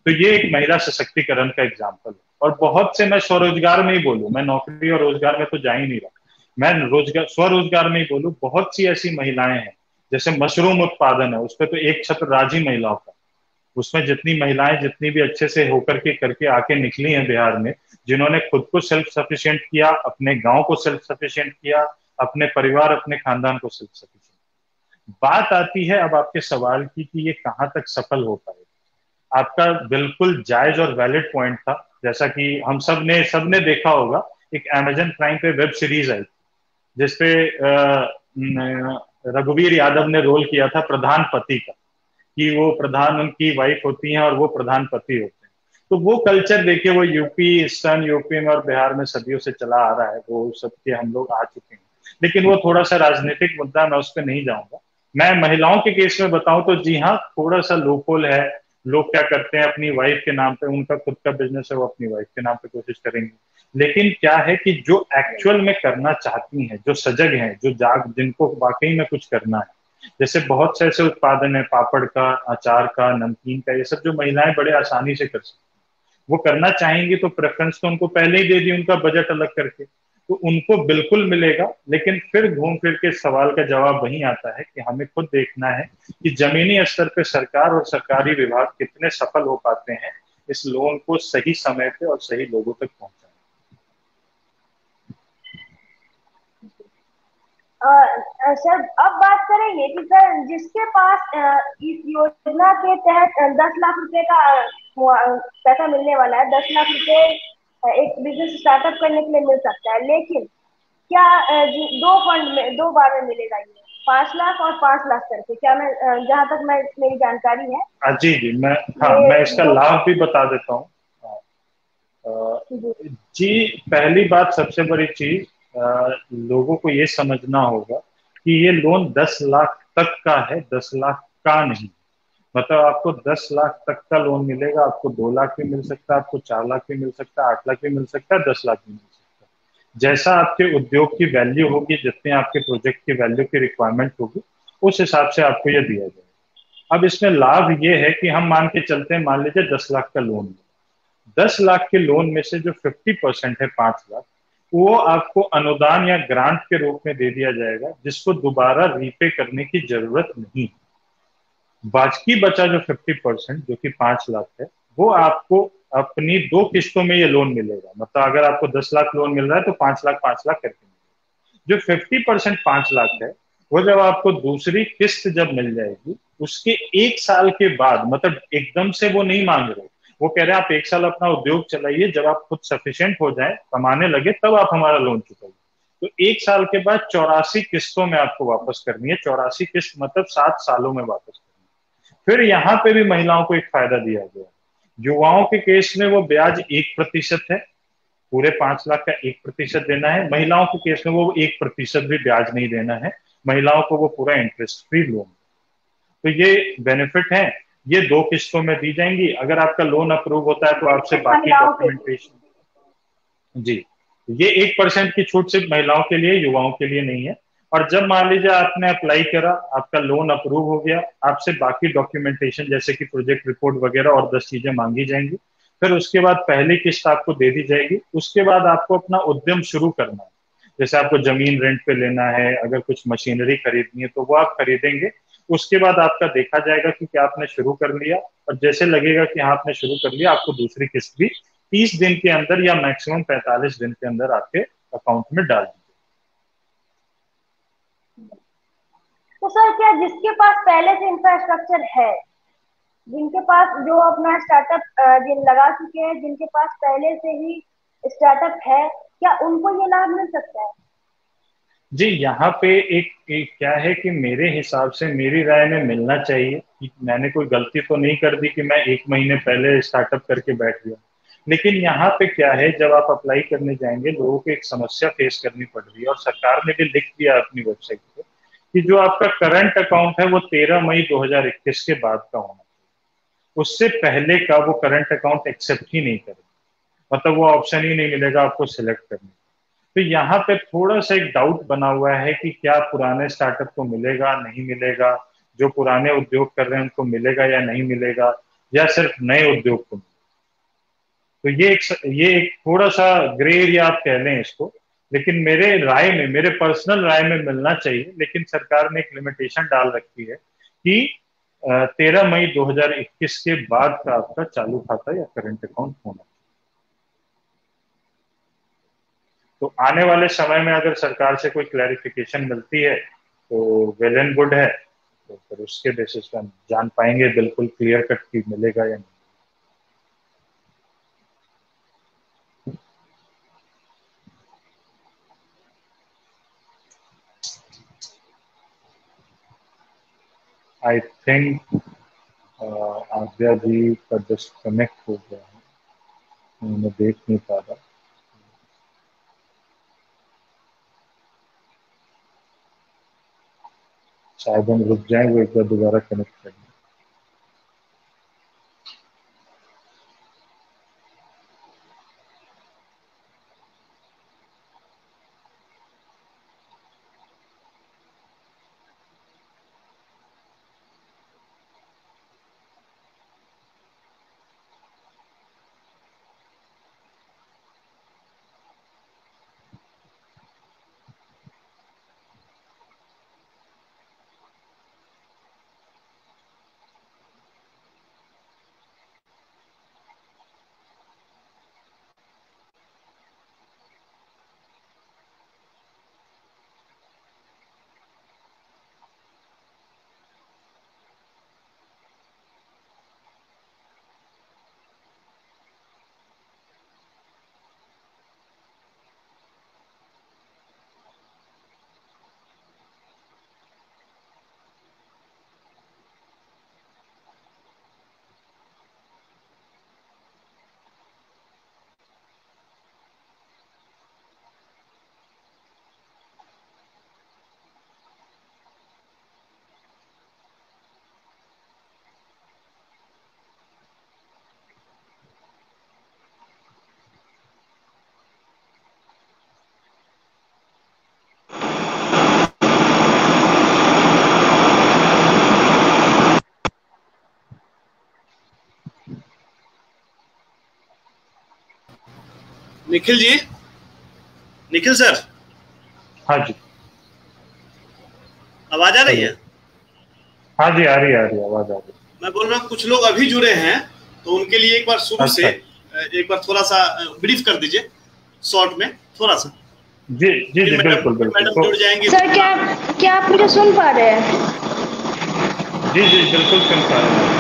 तो ये एक महिला सशक्तिकरण का एग्जाम्पल है। और बहुत से, मैं स्वरोजगार में ही बोलूं, मैं नौकरी और रोजगार में तो जा ही नहीं रहा, मैं रोजगार स्वरोजगार में ही बोलूं, बहुत सी ऐसी महिलाएं हैं, जैसे मशरूम उत्पादन है, उस पर तो एक छत्र राज ही महिलाओं का, उसमें जितनी महिलाएं जितनी भी अच्छे से होकर के करके आके निकली हैं बिहार में, जिन्होंने खुद को सेल्फ सफिशिएंट किया, अपने गांव को सेल्फ सफिशिएंट किया, अपने परिवार अपने खानदान को सेल्फ सफिशिएंट। बात आती है अब आपके सवाल की कि ये कहाँ तक सफल हो पाएगा। आपका बिल्कुल जायज और वैलिड पॉइंट था। जैसा कि हम सबने देखा होगा, एक अमेजन प्राइम पे वेब सीरीज आई जिसपे रघुवीर यादव ने रोल किया था प्रधान पति का, कि वो प्रधान उनकी वाइफ होती हैं और वो प्रधान पति होते हैं। तो वो कल्चर देखिए, वो यूपी, ईस्टर्न यूपी में और बिहार में सदियों से चला आ रहा है, वो सबके हम लोग आ चुके हैं। लेकिन वो थोड़ा सा राजनीतिक मुद्दा, मैं उस पर नहीं जाऊंगा। मैं महिलाओं के केस में बताऊं तो जी हाँ, थोड़ा सा लूपहोल है। लोग क्या करते हैं, अपनी वाइफ के नाम पे, उनका खुद का बिजनेस है, वो अपनी वाइफ के नाम पे कोशिश करेंगे। लेकिन क्या है कि जो एक्चुअल में करना चाहती हैं, जो सजग हैं, जो जिनको वाकई में कुछ करना है, जैसे बहुत से ऐसे उत्पादन है, पापड़ का, अचार का, नमकीन का, ये सब जो महिलाएं बड़े आसानी से कर सकती हैं, वो करना चाहेंगी तो प्रेफरेंस तो उनको पहले ही दे दी, उनका बजट अलग करके, तो उनको बिल्कुल मिलेगा। लेकिन फिर घूम फिर के सवाल का जवाब वही आता है कि हमें खुद देखना है कि जमीनी स्तर पे सरकार और सरकारी विभाग कितने सफल हो पाते हैं इस लोन को सही समय पे और सही लोगों तक पहुंचाने। सर, अब बात करेंगे कि सर जिसके पास इस योजना के तहत 10 लाख रुपए का पैसा मिलने वाला है, 10 लाख रुपए एक बिजनेस स्टार्टअप करने के लिए मिल सकता है, लेकिन क्या दो फंड में दो बार में मिलेगा ये 5 लाख और 5 लाख करके? क्या मैं जहाँ तक मैं मेरी जानकारी है जी जी, ये मैं इसका दो। लाभ भी बता देता हूँ। जी। जी, पहली बात, सबसे बड़ी चीज, लोगों को ये समझना होगा कि ये लोन 10 लाख तक का है, 10 लाख का नहीं। मतलब आपको 10 लाख तक का लोन मिलेगा, आपको 2 लाख भी मिल सकता है, आपको 4 लाख भी मिल सकता है, 8 लाख भी मिल सकता है, 10 लाख भी मिल सकता है। जैसा आपके उद्योग की वैल्यू होगी, जितने आपके प्रोजेक्ट की वैल्यू की रिक्वायरमेंट होगी, उस हिसाब से आपको यह दिया जाएगा। अब इसमें लाभ ये है कि हम मान के चलते हैं, मान लीजिए 10 लाख का लोन, 10 लाख के लोन में से जो 50% है, 5 लाख, वो आपको अनुदान या ग्रांट के रूप में दे दिया जाएगा, जिसको दोबारा रीपे करने की जरूरत नहीं। बाकी बचा जो 50%, जो कि 5 लाख है, वो आपको अपनी 2 किस्तों में ये लोन मिलेगा। मतलब अगर आपको 10 लाख लोन मिल रहा है तो 5 लाख 5 लाख करके मिलेगा। जो 50% 5 लाख है, वो जब आपको दूसरी किस्त जब मिल जाएगी उसके 1 साल के बाद, मतलब एकदम से वो नहीं मांग रहे, वो कह रहे हैं आप 1 साल अपना उद्योग चलाइए, जब आप खुद सफिशिएंट हो जाए, कमाने लगे, तब आप हमारा लोन चुकाइए। तो 1 साल के बाद 84 किस्तों में आपको वापस करनी है, 84 किस्त मतलब 7 सालों में वापस करनी है। फिर यहाँ पे भी महिलाओं को एक फायदा दिया गया। युवाओं के केस में वो ब्याज 1% है, पूरे 5 लाख का 1% देना है। महिलाओं के केस में वो 1% भी ब्याज नहीं देना है, महिलाओं को वो पूरा इंटरेस्ट फ्री लोन। तो ये बेनिफिट है, ये 2 किस्तों में दी जाएंगी। अगर आपका लोन अप्रूव होता है तो सिर्फ आपसे सिर्फ बाकी महिलाओं के लिए। डॉक्यूमेंटेशन। जी, ये 1% की छूट सिर्फ महिलाओं के लिए, युवाओं के लिए नहीं है। और जब मान लीजिए आपने अप्लाई करा, आपका लोन अप्रूव हो गया, आपसे बाकी डॉक्यूमेंटेशन जैसे कि प्रोजेक्ट रिपोर्ट वगैरह और 10 चीजें मांगी जाएंगी। फिर उसके बाद पहली किस्त आपको दे दी जाएगी। उसके बाद आपको अपना उद्यम शुरू करना है। जैसे आपको जमीन रेंट पे लेना है, अगर कुछ मशीनरी खरीदनी है तो वो आप खरीदेंगे। उसके बाद आपका देखा जाएगा कि क्या आपने शुरू कर लिया, और जैसे लगेगा कि हाँ आपने शुरू कर लिया, आपको दूसरी किस्त भी 30 दिन के अंदर या मैक्सिमम 45 दिन के अंदर आपके अकाउंट में डाल दी। तो सर क्या जिसके पास पहले से इंफ्रास्ट्रक्चर है, जिनके पास जो अपना स्टार्टअप जिन लगा चुके हैं, जिनके पास पहले से ही स्टार्टअप है, क्या उनको ये लाभ मिल सकता है? जी, यहाँ पे एक क्या है कि मेरे हिसाब से, मेरी राय में मिलना चाहिए कि मैंने कोई गलती तो नहीं कर दी कि मैं 1 महीने पहले स्टार्टअप करके बैठ गया। लेकिन यहाँ पे क्या है, जब आप अप्लाई करने जाएंगे, लोगों को एक समस्या फेस करनी पड़ रही है, और सरकार ने भी लिख दिया अपनी वेबसाइट पे कि जो आपका करंट अकाउंट है वो 13 मई 2021 के बाद का होना चाहिए। उससे पहले का वो करंट अकाउंट एक्सेप्ट ही नहीं करेगा, मतलब वो ऑप्शन ही नहीं मिलेगा आपको सिलेक्ट करने। तो यहाँ पे थोड़ा सा एक डाउट बना हुआ है कि क्या पुराने स्टार्टअप को मिलेगा नहीं मिलेगा, जो पुराने उद्योग कर रहे हैं उनको मिलेगा या नहीं मिलेगा, या सिर्फ नए उद्योग को। तो ये एक थोड़ा सा ग्रे एरिया आप कह लें इसको। लेकिन मेरे राय में, मेरे पर्सनल राय में मिलना चाहिए, लेकिन सरकार ने एक लिमिटेशन डाल रखी है कि 13 मई 2021 के बाद का आपका चालू खाता या करंट अकाउंट होना। तो आने वाले समय में अगर सरकार से कोई क्लैरिफिकेशन मिलती है तो वेल एंड गुड है, तो फिर उसके बेसिस पे हम जान पाएंगे बिल्कुल क्लियर कट की मिलेगा या नहीं। आई थिंक आद्या जी का डिस्कनेक्ट हो गया है, मैं देख नहीं पा रहा। शायद हम रुक जाएं, वो एक बार दोबारा कनेक्ट करें। निखिल जी, निखिल सर। हाँ जी, आवाज आ रही है? हाँ जी, आ रही है आवाज आ रही है। मैं बोल रहा हूँ कुछ लोग अभी जुड़े हैं, तो उनके लिए एक बार शुरू से एक बार थोड़ा सा ब्रीफ कर दीजिए, शॉर्ट में थोड़ा सा। जी जी जी, मैडम बिल्कुल बिल्कुल। मैडम तो जुड़ जाएंगी। सर क्या क्या आप मुझे सुन पा रहे हैं? जी जी बिल्कुल सुन पा रहे हैं आपको।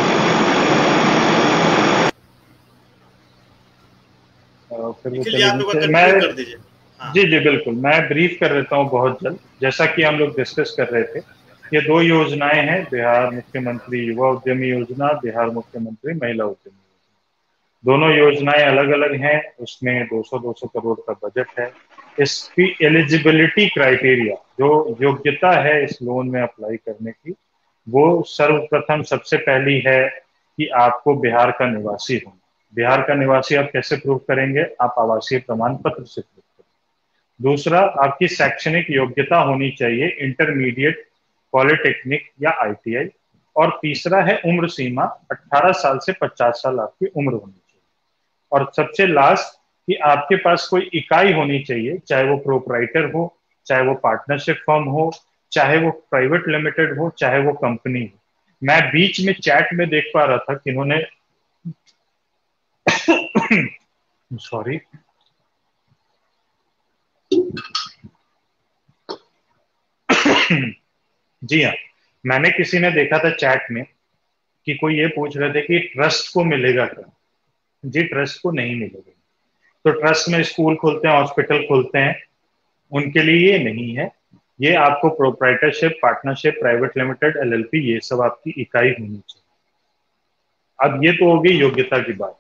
फिर वो निखिल जी, आप चलेगी एक बार तो मैं, कंटिन्यू कर दीजिए। हाँ। जी जी बिल्कुल, मैं ब्रीफ कर देता हूँ बहुत जल्द। जैसा कि हम लोग डिस्कस कर रहे थे, ये दो योजनाएं हैं, बिहार मुख्यमंत्री युवा उद्यमी योजना, बिहार मुख्यमंत्री महिला उद्यमी योजना। दोनों योजनाएं अलग अलग हैं, उसमें 200-200 करोड़ का बजट है। इसकी एलिजिबिलिटी क्राइटेरिया, जो योग्यता है इस लोन में अप्लाई करने की, वो सर्वप्रथम सबसे पहली है कि आपको बिहार का निवासी होना। बिहार का निवासी आप कैसे प्रूव करेंगे? आप आवासीय प्रमाण पत्र से प्रूव करेंगे। दूसरा, आपकी शैक्षणिक योग्यता होनी चाहिए, इंटरमीडिएट, पॉलिटेक्निक या आईटीआई। और तीसरा है उम्र सीमा, 18 साल से 50 साल आपकी उम्र होनी चाहिए। और सबसे लास्ट, कि आपके पास कोई इकाई होनी चाहिए, चाहे वो प्रोपराइटर हो, चाहे वो पार्टनरशिप फर्म हो, चाहे वो प्राइवेट लिमिटेड हो, चाहे वो कंपनी हो। मैं बीच में चैट में देख पा रहा था कि इन्होंने सॉरी, जी हाँ, मैंने किसी ने देखा था चैट में कि कोई ये पूछ रहे थे कि ट्रस्ट को मिलेगा क्या? जी, ट्रस्ट को नहीं मिलेगा। तो ट्रस्ट में स्कूल खोलते हैं, हॉस्पिटल खोलते हैं, उनके लिए ये नहीं है। ये आपको proprietorship, partnership, private limited, LLP, ये सब आपकी इकाई होनी चाहिए। अब ये तो होगी योग्यता की बात।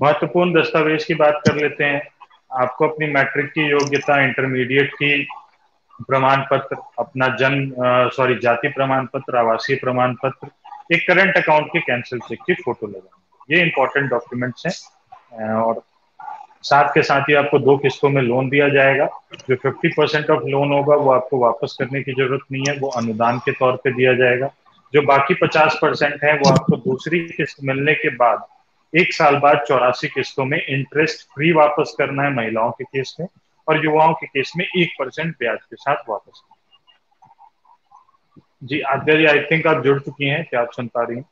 महत्वपूर्ण दस्तावेज की बात कर लेते हैं। आपको अपनी मैट्रिक की योग्यता, इंटरमीडिएट की प्रमाण पत्र, अपना जाति प्रमाण पत्र, आवासीय प्रमाण पत्र, एक करंट अकाउंट की कैंसिल चेक की फोटो लगानी, ये इंपॉर्टेंट डॉक्यूमेंट्स हैं। और साथ के साथ ही आपको 2 किस्तों में लोन दिया जाएगा। जो 50% ऑफ लोन होगा वो आपको वापस करने की जरूरत नहीं है, वो अनुदान के तौर पे दिया जाएगा। जो बाकी 50% है वो आपको दूसरी किस्त मिलने के बाद 1 साल बाद 84 किस्तों में इंटरेस्ट फ्री वापस करना है, महिलाओं के केस में। और युवाओं के केस में 1% ब्याज के साथ वापस करना। जी आद्या जी, आई थिंक आप जुड़ चुकी हैं, क्या आप सुन पा रही हैं?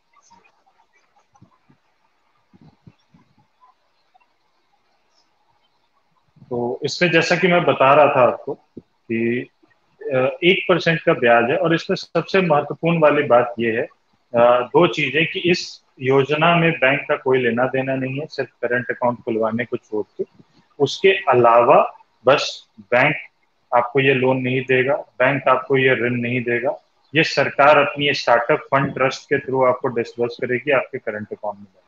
तो इसमें जैसा कि मैं बता रहा था आपको कि 1% का ब्याज है। और इसमें सबसे महत्वपूर्ण वाली बात यह है, दो चीजें, कि इस योजना में बैंक का कोई लेना देना नहीं है, सिर्फ करंट अकाउंट खुलवाने को छोड़ के। उसके अलावा बस बैंक आपको ये लोन नहीं देगा, बैंक आपको ये ऋण नहीं देगा। ये सरकार अपनी स्टार्टअप फंड ट्रस्ट के थ्रू आपको डिसबर्स करेगी, आपके करंट अकाउंट में डालेगी।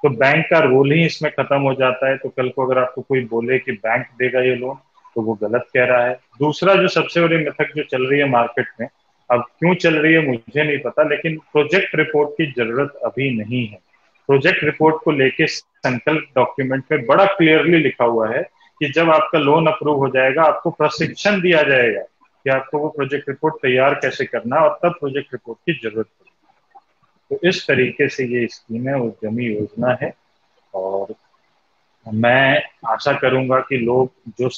तो बैंक का रोल ही इसमें खत्म हो जाता है। तो कल को अगर आपको कोई बोले कि बैंक देगा ये लोन, तो वो गलत कह रहा है। दूसरा, जो सबसे बड़ी मिथक जो चल रही है मार्केट में, अब क्यों चल रही है मुझे नहीं पता, लेकिन प्रोजेक्ट रिपोर्ट की जरूरत अभी नहीं है। प्रोजेक्ट रिपोर्ट को लेके संकल्प डॉक्यूमेंट में बड़ा क्लियरली लिखा हुआ है कि जब आपका लोन अप्रूव हो जाएगा, आपको प्रशिक्षण दिया जाएगा कि आपको वो प्रोजेक्ट रिपोर्ट तैयार कैसे करना है, और तब प्रोजेक्ट रिपोर्ट की जरूरत पड़ेगी। तो इस तरीके से ये स्कीम है, उद्यमी योजना है। और मैं आशा करूंगा कि लोग जो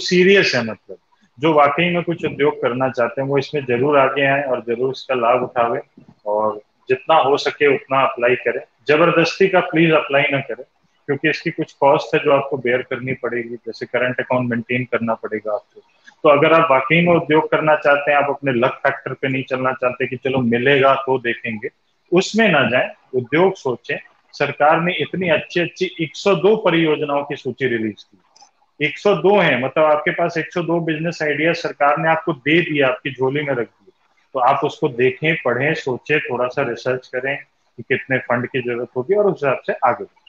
सीरियस है, मतलब जो वाकई में कुछ उद्योग करना चाहते हैं, वो इसमें जरूर आगे आए और जरूर इसका लाभ उठावे। और जितना हो सके उतना अप्लाई करें। जबरदस्ती का प्लीज अप्लाई ना करें, क्योंकि इसकी कुछ कॉस्ट है जो आपको बेयर करनी पड़ेगी, जैसे करंट अकाउंट मेंटेन करना पड़ेगा आपको। तो अगर आप वाकई में उद्योग करना चाहते हैं, आप अपने लक फैक्टर पे नहीं चलना चाहते कि चलो मिलेगा तो देखेंगे, उसमें ना जाएं, उद्योग सोचें। सरकार ने इतनी अच्छी अच्छी 102 परियोजनाओं की सूची रिलीज की। 102 है, मतलब आपके पास 102 बिजनेस आइडिया सरकार ने आपको दे दिया, आपकी झोली में रख दिया। तो आप उसको देखें, पढ़ें, सोचें, थोड़ा सा रिसर्च करें कि कितने फंड की जरूरत होगी, और उस हिसाब से आगे बढ़ें।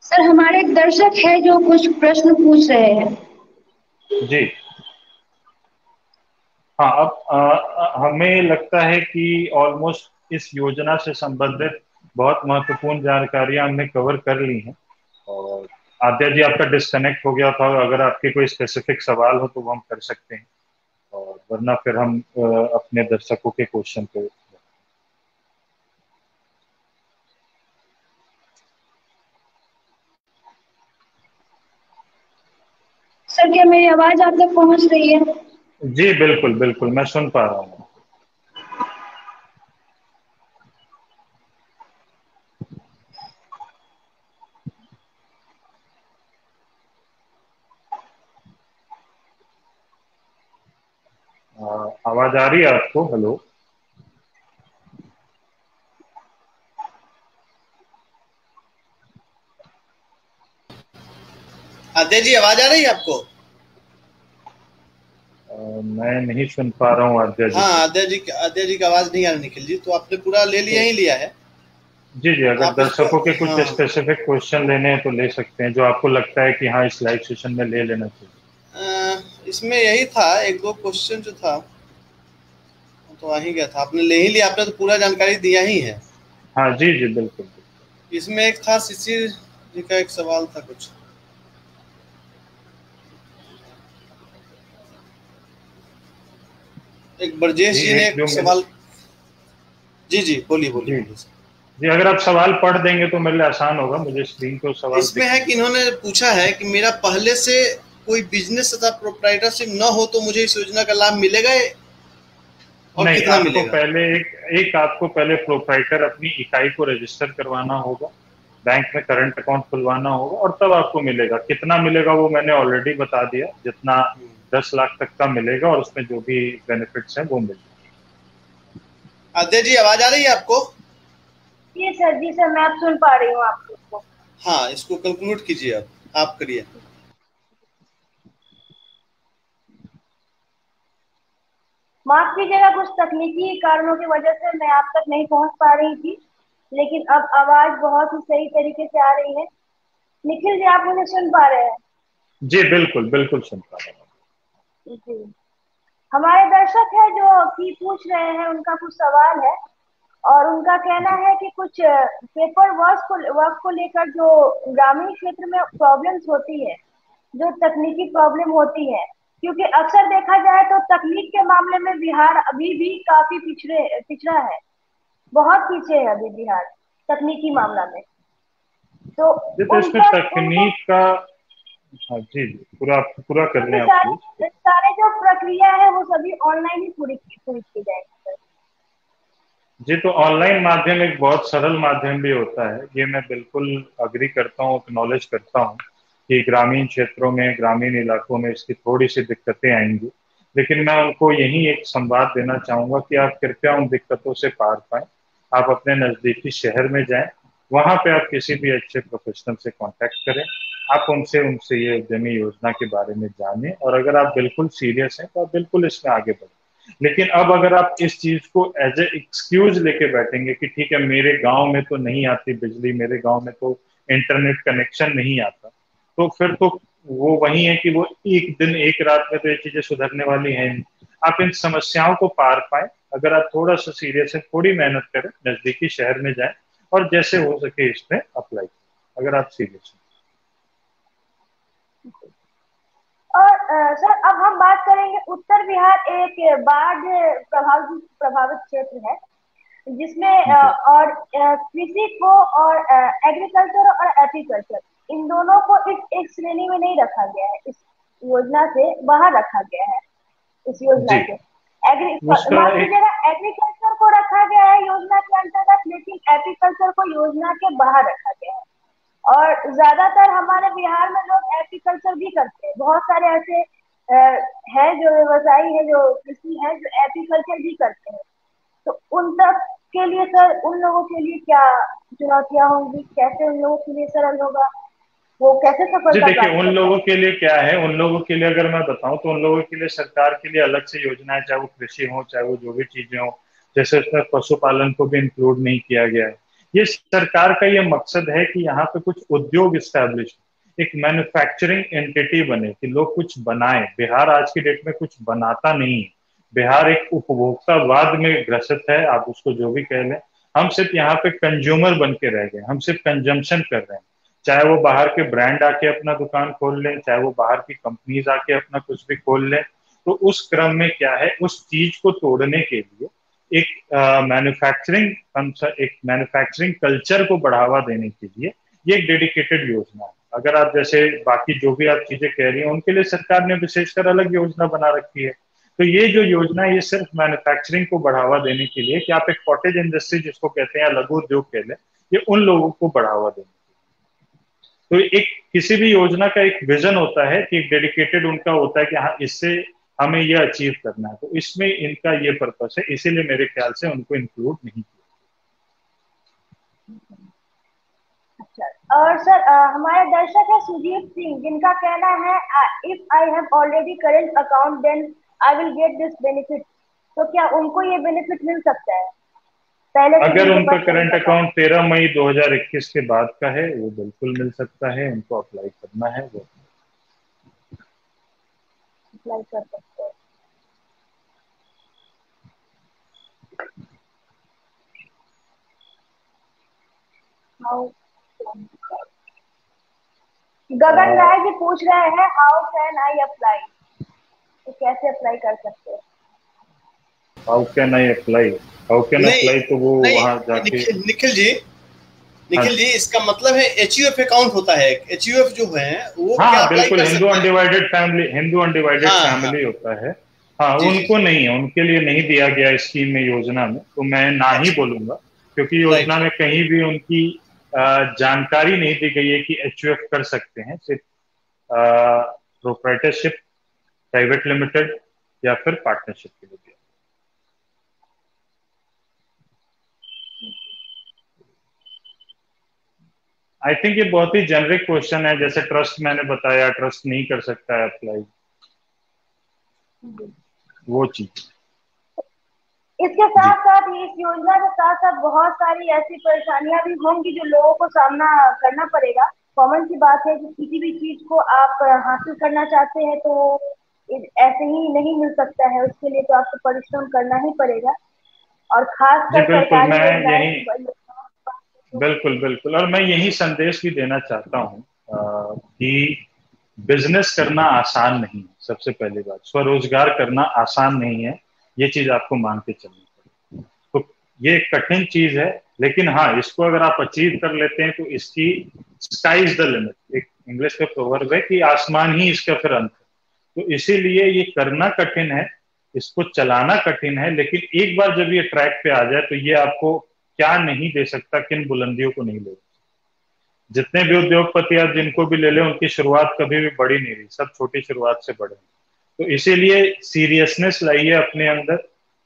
सर हमारे एक दर्शक है जो कुछ प्रश्न पूछ रहे हैं। जी हाँ, अब हमें लगता है कि ऑलमोस्ट इस योजना से संबंधित बहुत महत्वपूर्ण जानकारियां हमने कवर कर ली हैं। और आद्या जी, आपका डिस्कनेक्ट हो गया था, अगर आपके कोई स्पेसिफिक सवाल हो तो वो हम कर सकते हैं, और वरना फिर हम अपने दर्शकों के क्वेश्चन पे। सर क्या मेरी आवाज आप तक पहुंच रही है? जी बिल्कुल बिल्कुल, मैं सुन पा रहा हूँ। आवाज आ रही है आपको? हेलो। अजय जी, आवाज आ रही है आपको? मैं नहीं सुन पा रहा हूँ आद्या जी हाँ, की। अजय जी की आवाज नहीं आ रही निखिल जी, तो आपने पूरा ले लिया तो ही लिया है। जी जी, अगर आप इसको, दर्शकों के कुछ हाँ, स्पेसिफिक क्वेश्चन लेने हैं तो ले सकते हैं, जो आपको लगता है कि हाँ इस लाइव सेशन में ले लेना चाहिए। इसमें यही था, एक दो क्वेश्चन जो था तो आ ही गया था, आपने ले ही लिया, आपने तो पूरा जानकारी दिया ही है। हाँ जी जी, बिल्कुल बिल्कुल। इसमें एक था शिशिर जी का एक सवाल था कुछ, एक ब्रजेश जी जी ने एक एक जो मैं, सवाल। जी जी, बोलिए बोलिए जी बोलिए। जी, अगर आप सवाल पढ़ देंगे तो मेरे लिए आसान होगा, मुझे स्क्रीन पे वो सवाल इसमें दिख है नहीं कि इन्होंने पूछा है कि मेरा पहले से कोई बिजनेस तथा प्रोप्राइटरशिप न हो तो मुझे इस योजना का लाभ मिलेगा और नहीं, कितना आपको मिलेगा? पहले एक आपको पहले प्रोप्राइटर अपनी इकाई को रजिस्टर करवाना होगा, बैंक में करंट अकाउंट खुलवाना होगा, और तब आपको मिलेगा। कितना मिलेगा वो मैंने ऑलरेडी बता दिया, जितना 10 लाख तक का मिलेगा और उसमें जो भी बेनिफिट्स हैं वो मिलेगा। अजय जी, आवाज आ रही है आपको? जी सर, मैं अब सुन पा रही हूँ आपको। हाँ, इसको कंक्लूड कीजिए, आप करिए। माफ कीजिएगा, कुछ तकनीकी कारणों की वजह से मैं आप तक नहीं पहुंच पा रही थी, लेकिन अब आवाज बहुत ही सही तरीके से आ रही है। निखिल जी, आप मुझे सुन पा रहे हैं? जी बिल्कुल बिल्कुल, सुन पा रहा जी। हमारे दर्शक है जो की पूछ रहे हैं, उनका कुछ सवाल है और उनका कहना है कि कुछ पेपर वर्क को लेकर जो ग्रामीण क्षेत्र में प्रॉब्लम्स होती है, जो तकनीकी प्रॉब्लम होती है, क्योंकि अक्सर देखा जाए तो तकनीक के मामले में बिहार अभी भी काफी पिछड़ा है। बहुत पीछे है अभी बिहार तकनीकी मामला में। तो जी। तो उन इसमें तक उनको, तकनीक का, हाँ जी जी, पूरा पूरा कर क्योंकि लें आप प्लीज। सारे जो प्रक्रिया है वो सभी ऑनलाइन ही पूरी पूरी की जाएगी। जी, तो ऑनलाइन माध्यम एक बहुत सरल माध्यम भी होता है, ये मैं बिल्कुल अग्री करता हूँ, एक्नॉलेज करता हूँ कि ग्रामीण क्षेत्रों में, ग्रामीण इलाकों में इसकी थोड़ी सी दिक्कतें आएंगी, लेकिन मैं उनको यही एक संवाद देना चाहूंगा कि आप कृपया उन दिक्कतों से पार पाएं। आप अपने नज़दीकी शहर में जाएं, वहां पे आप किसी भी अच्छे प्रोफेशनल से कांटेक्ट करें, आप उनसे उनसे ये उद्यमी योजना के बारे में जानें, और अगर आप बिल्कुल सीरियस हैं तो आप बिल्कुल इसमें आगे बढ़ें। लेकिन अब अगर आप इस चीज को एज ए एक्सक्यूज लेके बैठेंगे कि ठीक है मेरे गांव में तो नहीं आती बिजली, मेरे गांव में तो इंटरनेट कनेक्शन नहीं आता, तो फिर तो वो वही है कि वो एक दिन एक रात में तो ये चीजें सुधरने वाली हैं नहीं। आप इन समस्याओं को पार पाए, अगर आप थोड़ा सा सीरियस है, थोड़ी मेहनत करें, नजदीकी शहर में जाएं और जैसे हो सके इसमें अप्लाई करें, अगर आप सीरियस हैं। और सर, अब हम बात करेंगे, उत्तर बिहार एक बाढ़ प्रभावित क्षेत्र है, जिसमें जी और कृषि को और एग्रीकल्चर और एपीकल्चर, इन दोनों को एक श्रेणी में नहीं रखा गया है, इस योजना से बाहर रखा गया है। इस योजना जी, से एग्री उसका माफ एक, कीजिएगा, एग्रीकल्चर को रखा गया है योजना के अंतर्गत, लेकिन एपीकल्चर को योजना के बाहर रखा गया है। और ज्यादातर हमारे बिहार में लोग एपीकल्चर भी करते हैं, बहुत सारे ऐसे है जो व्यवसायी है, जो कृषि है, जो एपीकल्चर भी करते हैं। तो उन तक के लिए सर, उन लोगों के लिए क्या चुनौतियां होंगी, कैसे उन लोगों के लिए सरल होगा, वो कैसे जी सफलता देखिए, प्राप्त उन कर लोगों पाएंगे? के लिए क्या है, उन लोगों के लिए अगर मैं बताऊं तो उन लोगों के लिए सरकार के लिए अलग से योजना है, चाहे वो कृषि हो, चाहे वो जो भी चीजें हो, जैसे उसमें पशुपालन को भी इंक्लूड नहीं किया गया है। ये सरकार का ये मकसद है कि यहाँ पे कुछ उद्योग स्टैब्लिश, एक मैन्युफैक्चरिंग एंटिटी बने, कि लोग कुछ बनाएं। बिहार आज की डेट में कुछ बनाता नहीं है, बिहार एक उपभोक्तावाद में ग्रसित है, आप उसको जो भी कह लें। हम सिर्फ यहाँ पे कंज्यूमर बन के रह गए, हम सिर्फ कंजम्पशन कर रहे हैं। चाहे वो बाहर के ब्रांड आके अपना दुकान खोल लें, चाहे वो बाहर की कंपनीज आके अपना कुछ भी खोल लें, तो उस क्रम में क्या है, उस चीज को तोड़ने के लिए एक मैन्युफैक्चरिंग कल्चर को बढ़ावा देने के लिए ये एक डेडिकेटेड योजना है। अगर आप जैसे बाकी जो भी आप चीजें कह रही हैं उनके लिए सरकार ने विशेषकर अलग योजना बना रखी है। तो ये जो योजना है ये सिर्फ मैन्युफैक्चरिंग को बढ़ावा देने के लिए, कि आप एक कॉटेज इंडस्ट्री जिसको कहते हैं या लघु उद्योग कह लें, ये उन लोगों को बढ़ावा देने। तो एक किसी भी योजना का एक विजन होता है कि एक डेडिकेटेड उनका होता है कि हाँ इससे हमें ये अचीव करना है, तो इसमें इनका ये पर्पस है, इसीलिए मेरे ख्याल से उनको इंक्लूड नहीं किया। अच्छा, और सर हमारे दर्शक है सुजीत सिंह, जिनका कहना है if I have already current account then I will get this benefit. तो क्या उनको ये बेनिफिट मिल सकता है पहले से अगर जिनके उनका पास करंट करंट अकाउंट 13 मई 2021 के बाद का है, वो बिल्कुल मिल सकता है, उनको अप्लाई करना है वो। अप्लाई कर सकते हैं? How- गगन राय जी पूछ रहे हैं हाउ कैन आई अप्लाई, तो कैसे अप्लाई कर सकते हैं? How can I apply, how can नहीं अप्लाई, तो वो नहीं, वहां जाके। निखिल जी इसका मतलब है एचयूएफ अकाउंट होता है, एचयूएफ जो है वो क्या हाँ अप्लाई बिल्कुल, कर हिंदू सकते हैं? अनडिवाइडेड फैमिली, हिंदू अनडिवाइडेड हाँ हाँ, फैमिली होता है। हाँ, जी जी उनको नहीं है, उनके लिए नहीं दिया गया स्कीम में, योजना में, तो मैं ना ही अच्छा, बोलूंगा, क्योंकि राइट योजना में कहीं भी उनकी जानकारी नहीं दी गई है कि एचयूएफ कर सकते हैं। सिर्फ प्रोप्राइटरशिप, प्राइवेट लिमिटेड या फिर पार्टनरशिप के लिए दिया। आई थिंक ये बहुत ही जेनरिक क्वेश्चन है, जैसे ट्रस्ट मैंने बताया, ट्रस्ट नहीं कर सकता है अप्लाई, वो चीज। इसके जी साथ साथ इस योजना के साथ साथ बहुत सारी ऐसी परेशानियां भी होंगी जो लोगों को सामना करना पड़ेगा। कॉमन सी बात है कि किसी भी चीज को आप हासिल करना चाहते हैं तो ऐसे ही नहीं मिल सकता है, उसके लिए तो आपको परिश्रम करना ही पड़ेगा, और जी खासकर बिल्कुल, सरकारी मैं योजनाएं यही, बिल्कुल बिल्कुल, और मैं यही संदेश भी देना चाहता हूँ कि बिजनेस करना आसान नहीं है। सबसे पहली बात, स्वरोजगार करना आसान नहीं है, ये चीज आपको मान के चलनी पड़ेगी। तो ये एक कठिन चीज है, लेकिन हाँ, इसको अगर आप अचीव कर लेते हैं तो इसकी स्काई इज द लिमिट, एक इंग्लिश का प्रोवर्ब है कि आसमान ही इसका फिर अंत है। तो इसीलिए ये करना कठिन है, इसको चलाना कठिन है, लेकिन एक बार जब ये ट्रैक पे आ जाए तो ये आपको क्या नहीं दे सकता, किन बुलंदियों को नहीं ले। जितने भी उद्योगपति आप जिनको भी ले लें, उनकी शुरुआत कभी भी बड़ी नहीं रही, सब छोटी शुरुआत से बड़े। तो इसीलिए सीरियसनेस लाइए अपने अंदर,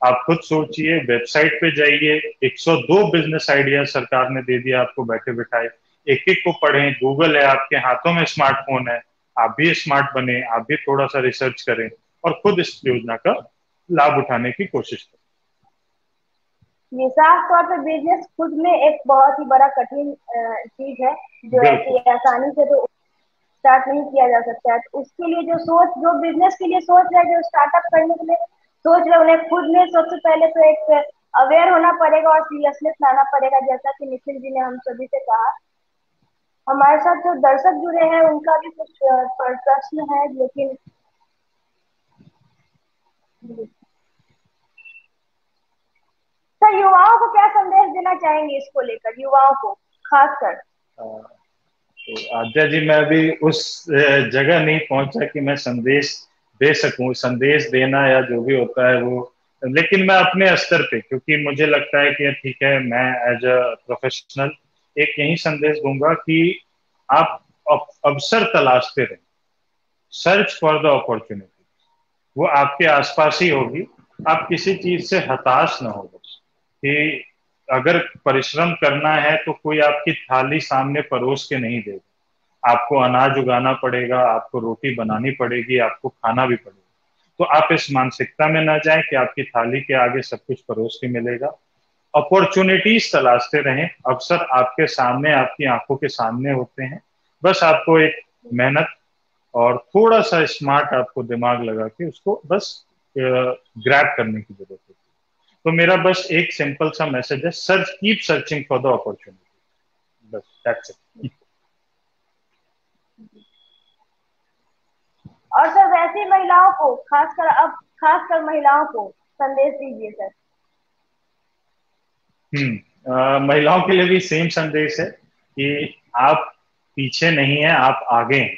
आप खुद सोचिए, वेबसाइट पे जाइए, 102 बिजनेस आइडिया सरकार ने दे दिया आपको बैठे बिठाए, एक एक को पढ़ें, गूगल है आपके हाथों में, स्मार्टफोन है, आप भी स्मार्ट बने, आप भी थोड़ा सा रिसर्च करें और खुद इस योजना का लाभ उठाने की कोशिश करें। ये साफ तौर पे बिजनेस खुद में एक बहुत ही बड़ा कठिन चीज है, जो बिल्कुल ऐसी आसानी से तो स्टार्ट नहीं किया जा सकता है। तो उसके लिए जो बिजनेस के लिए सोच रहे हैं, जो स्टार्टअप करने के लिए सोच रहे हैं, उन्हें खुद में सबसे पहले तो एक अवेयर होना पड़ेगा और सीरियसनेस लाना पड़ेगा, जैसा कि निखिल जी ने हम सभी से कहा। हमारे साथ जो दर्शक जुड़े हैं उनका भी कुछ प्रश्न है, लेकिन सर युवाओं को क्या संदेश देना चाहेंगे इसको लेकर, युवाओं को खासकर? तो आद्या जी, मैं अभी उस जगह नहीं पहुंचा कि मैं संदेश दे सकूं, संदेश देना या जो भी होता है वो, लेकिन मैं अपने स्तर पे, क्योंकि मुझे लगता है कि ठीक है, मैं एज अ प्रोफेशनल एक यही संदेश दूंगा कि आप अवसर तलाशते रहें, सर्च फॉर द अपॉर्चुनिटी, वो आपके आसपास ही होगी। आप किसी चीज से हताश ना हो, बस कि अगर परिश्रम करना है तो कोई आपकी थाली सामने परोस के नहीं देगा, आपको अनाज उगाना पड़ेगा, आपको रोटी बनानी पड़ेगी, आपको खाना भी पड़ेगा। तो आप इस मानसिकता में ना जाएं कि आपकी थाली के आगे सब कुछ परोस के मिलेगा। अपॉर्चुनिटीज तलाशते रहें, अवसर आपके सामने, आपकी आंखों के सामने होते हैं, बस आपको एक मेहनत और थोड़ा सा स्मार्ट आपको दिमाग लगा के उसको बस ग्रैब करने की जरूरत है। तो मेरा बस एक सिंपल सा मैसेज है, search, keep searching for the opportunity, बस दैट्स इट। और सर वैसी महिलाओं को, खासकर महिलाओं को संदेश दीजिए सर। महिलाओं के लिए भी सेम संदेश है कि आप पीछे नहीं है, आप आगे हैं।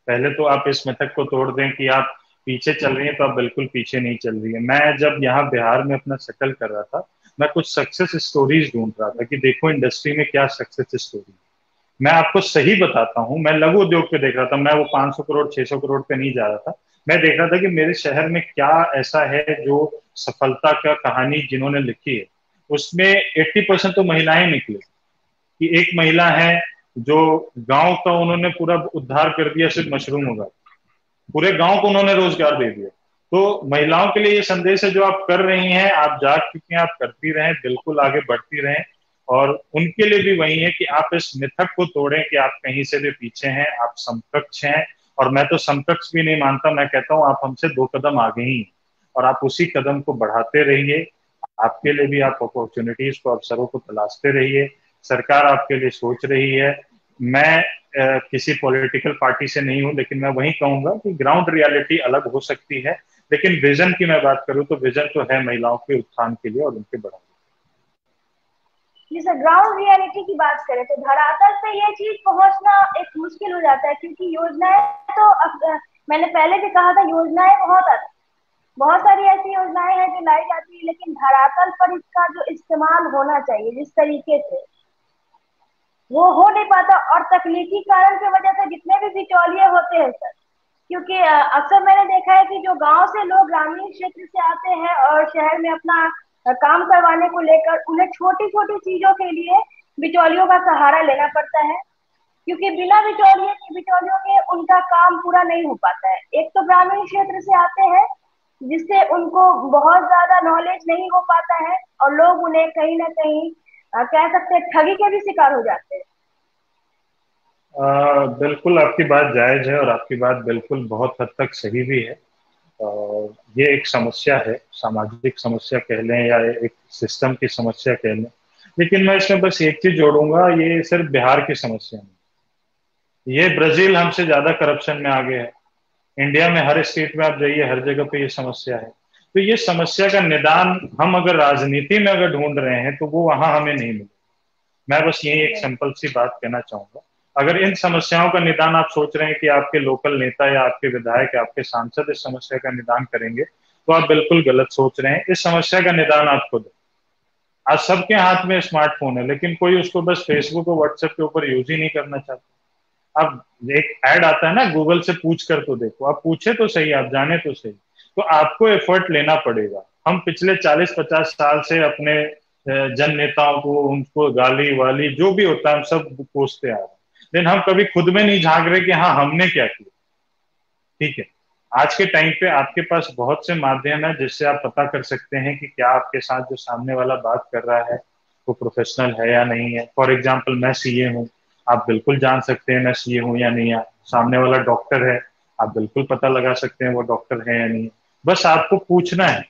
पहले तो आप इस मिथक को तोड़ दें कि आप पीछे चल रही हैं, तो आप बिल्कुल पीछे नहीं चल रही है। मैं जब यहाँ बिहार में अपना सेटल कर रहा था, मैं कुछ सक्सेस स्टोरीज ढूंढ रहा था कि देखो इंडस्ट्री में क्या सक्सेस स्टोरी। मैं आपको सही बताता हूँ, मैं लघु उद्योग पे देख रहा था, मैं वो 500 करोड़ 600 करोड़ पे नहीं जा रहा था, मैं देख रहा था कि मेरे शहर में क्या ऐसा है जो सफलता का कहानी जिन्होंने लिखी है उसमें 80% तो महिलाएं निकली। कि एक महिला है जो गांव का उन्होंने पूरा उद्धार कर दिया सिर्फ मशरूम उगा, पूरे गांव को उन्होंने रोजगार दे दिया। तो महिलाओं के लिए ये संदेश है जो आप कर रही हैं, आप जाग चुकी हैं, आप करती रहें, बिल्कुल आगे बढ़ती रहें। और उनके लिए भी वही है कि आप इस मिथक को तोड़ें कि आप कहीं से भी पीछे हैं, आप समकक्ष हैं। और मैं तो समकक्ष भी नहीं मानता, मैं कहता हूं आप हमसे 2 कदम आगे ही हैं। और आप उसी कदम को बढ़ाते रहिए। आपके लिए भी आप अपॉर्चुनिटीज को, अवसरों को तलाशते रहिए। सरकार आपके लिए सोच रही है। मैं किसी पॉलिटिकल पार्टी से नहीं हूं, लेकिन मैं वही कहूंगा कि ग्राउंड रियलिटी अलग हो सकती है। लेकिन विजन की मैं बात करूं तो विजन तो है महिलाओं के उत्थान के लिए और उनके बढ़ाने। जैसे ग्राउंड रियलिटी की बात करें तो धरातल पे ये चीज पहुंचना एक मुश्किल हो जाता है, क्योंकि योजनाएं तो मैंने पहले भी कहा था, योजनाएं बहुत सारी ऐसी योजनाएं हैं जो लाई जाती है, लेकिन धरातल पर इसका जो इस्तेमाल होना चाहिए जिस तरीके से, वो हो नहीं पाता। और तकनीकी कारण की वजह से जितने भी बिचौलिए होते हैं सर, क्योंकि अक्सर मैंने देखा है कि जो गांव से लोग ग्रामीण क्षेत्र से आते हैं और शहर में अपना काम करवाने को लेकर उन्हें छोटी छोटी चीजों के लिए बिचौलियों का सहारा लेना पड़ता है, क्योंकि बिना बिचौलियों के उनका काम पूरा नहीं हो पाता है। एक तो ग्रामीण क्षेत्र से आते हैं जिससे उनको बहुत ज्यादा नॉलेज नहीं हो पाता है, और लोग उन्हें कहीं ना कहीं कह सकते हैं ठगी के भी शिकार हो जाते हैं। बिल्कुल आपकी बात जायज है और आपकी बात बिल्कुल बहुत हद तक सही भी है। और ये एक समस्या है, सामाजिक समस्या कह लें या एक सिस्टम की समस्या कह लें। लेकिन मैं इसमें बस एक चीज जोड़ूंगा, ये सिर्फ बिहार की समस्या नहीं, ये ब्राजील हमसे ज्यादा करप्शन में आगे है। इंडिया में हर स्टेट में आप जाइए, हर जगह पे ये समस्या है। तो ये समस्या का निदान हम अगर राजनीति में अगर ढूंढ रहे हैं तो वो वहां हमें नहीं मिले। मैं बस यही एक सिंपल सी बात कहना चाहूंगा। अगर इन समस्याओं का निदान आप सोच रहे हैं कि आपके लोकल नेता या आपके विधायक या आपके सांसद इस समस्या का निदान करेंगे, तो आप बिल्कुल गलत सोच रहे हैं। इस समस्या का निदान आप खुद। आज सबके हाथ में स्मार्टफोन है, लेकिन कोई उसको बस फेसबुक और व्हाट्सएप के ऊपर यूज ही नहीं करना चाहता। अब एक ऐड आता है ना, गूगल से पूछ कर तो देखो, आप पूछे तो सही, आप जाने तो सही। तो आपको एफर्ट लेना पड़ेगा। हम पिछले 40-50 साल से अपने जन नेताओं को, उनको गाली वाली जो भी होता है हम सब कोसते आ रहे हैं, लेकिन हम कभी खुद में नहीं झांक रहे कि हाँ हमने क्या किया। ठीक है, आज के टाइम पे आपके पास बहुत से माध्यम है जिससे आप पता कर सकते हैं कि क्या आपके साथ जो सामने वाला बात कर रहा है वो प्रोफेशनल है या नहीं है। फॉर एग्जाम्पल मैं सीए हूँ, आप बिल्कुल जान सकते हैं मैं सीए हूँ या नहीं है। सामने वाला डॉक्टर है, आप बिल्कुल पता लगा सकते हैं वो डॉक्टर है या नहीं है। बस आपको पूछना है,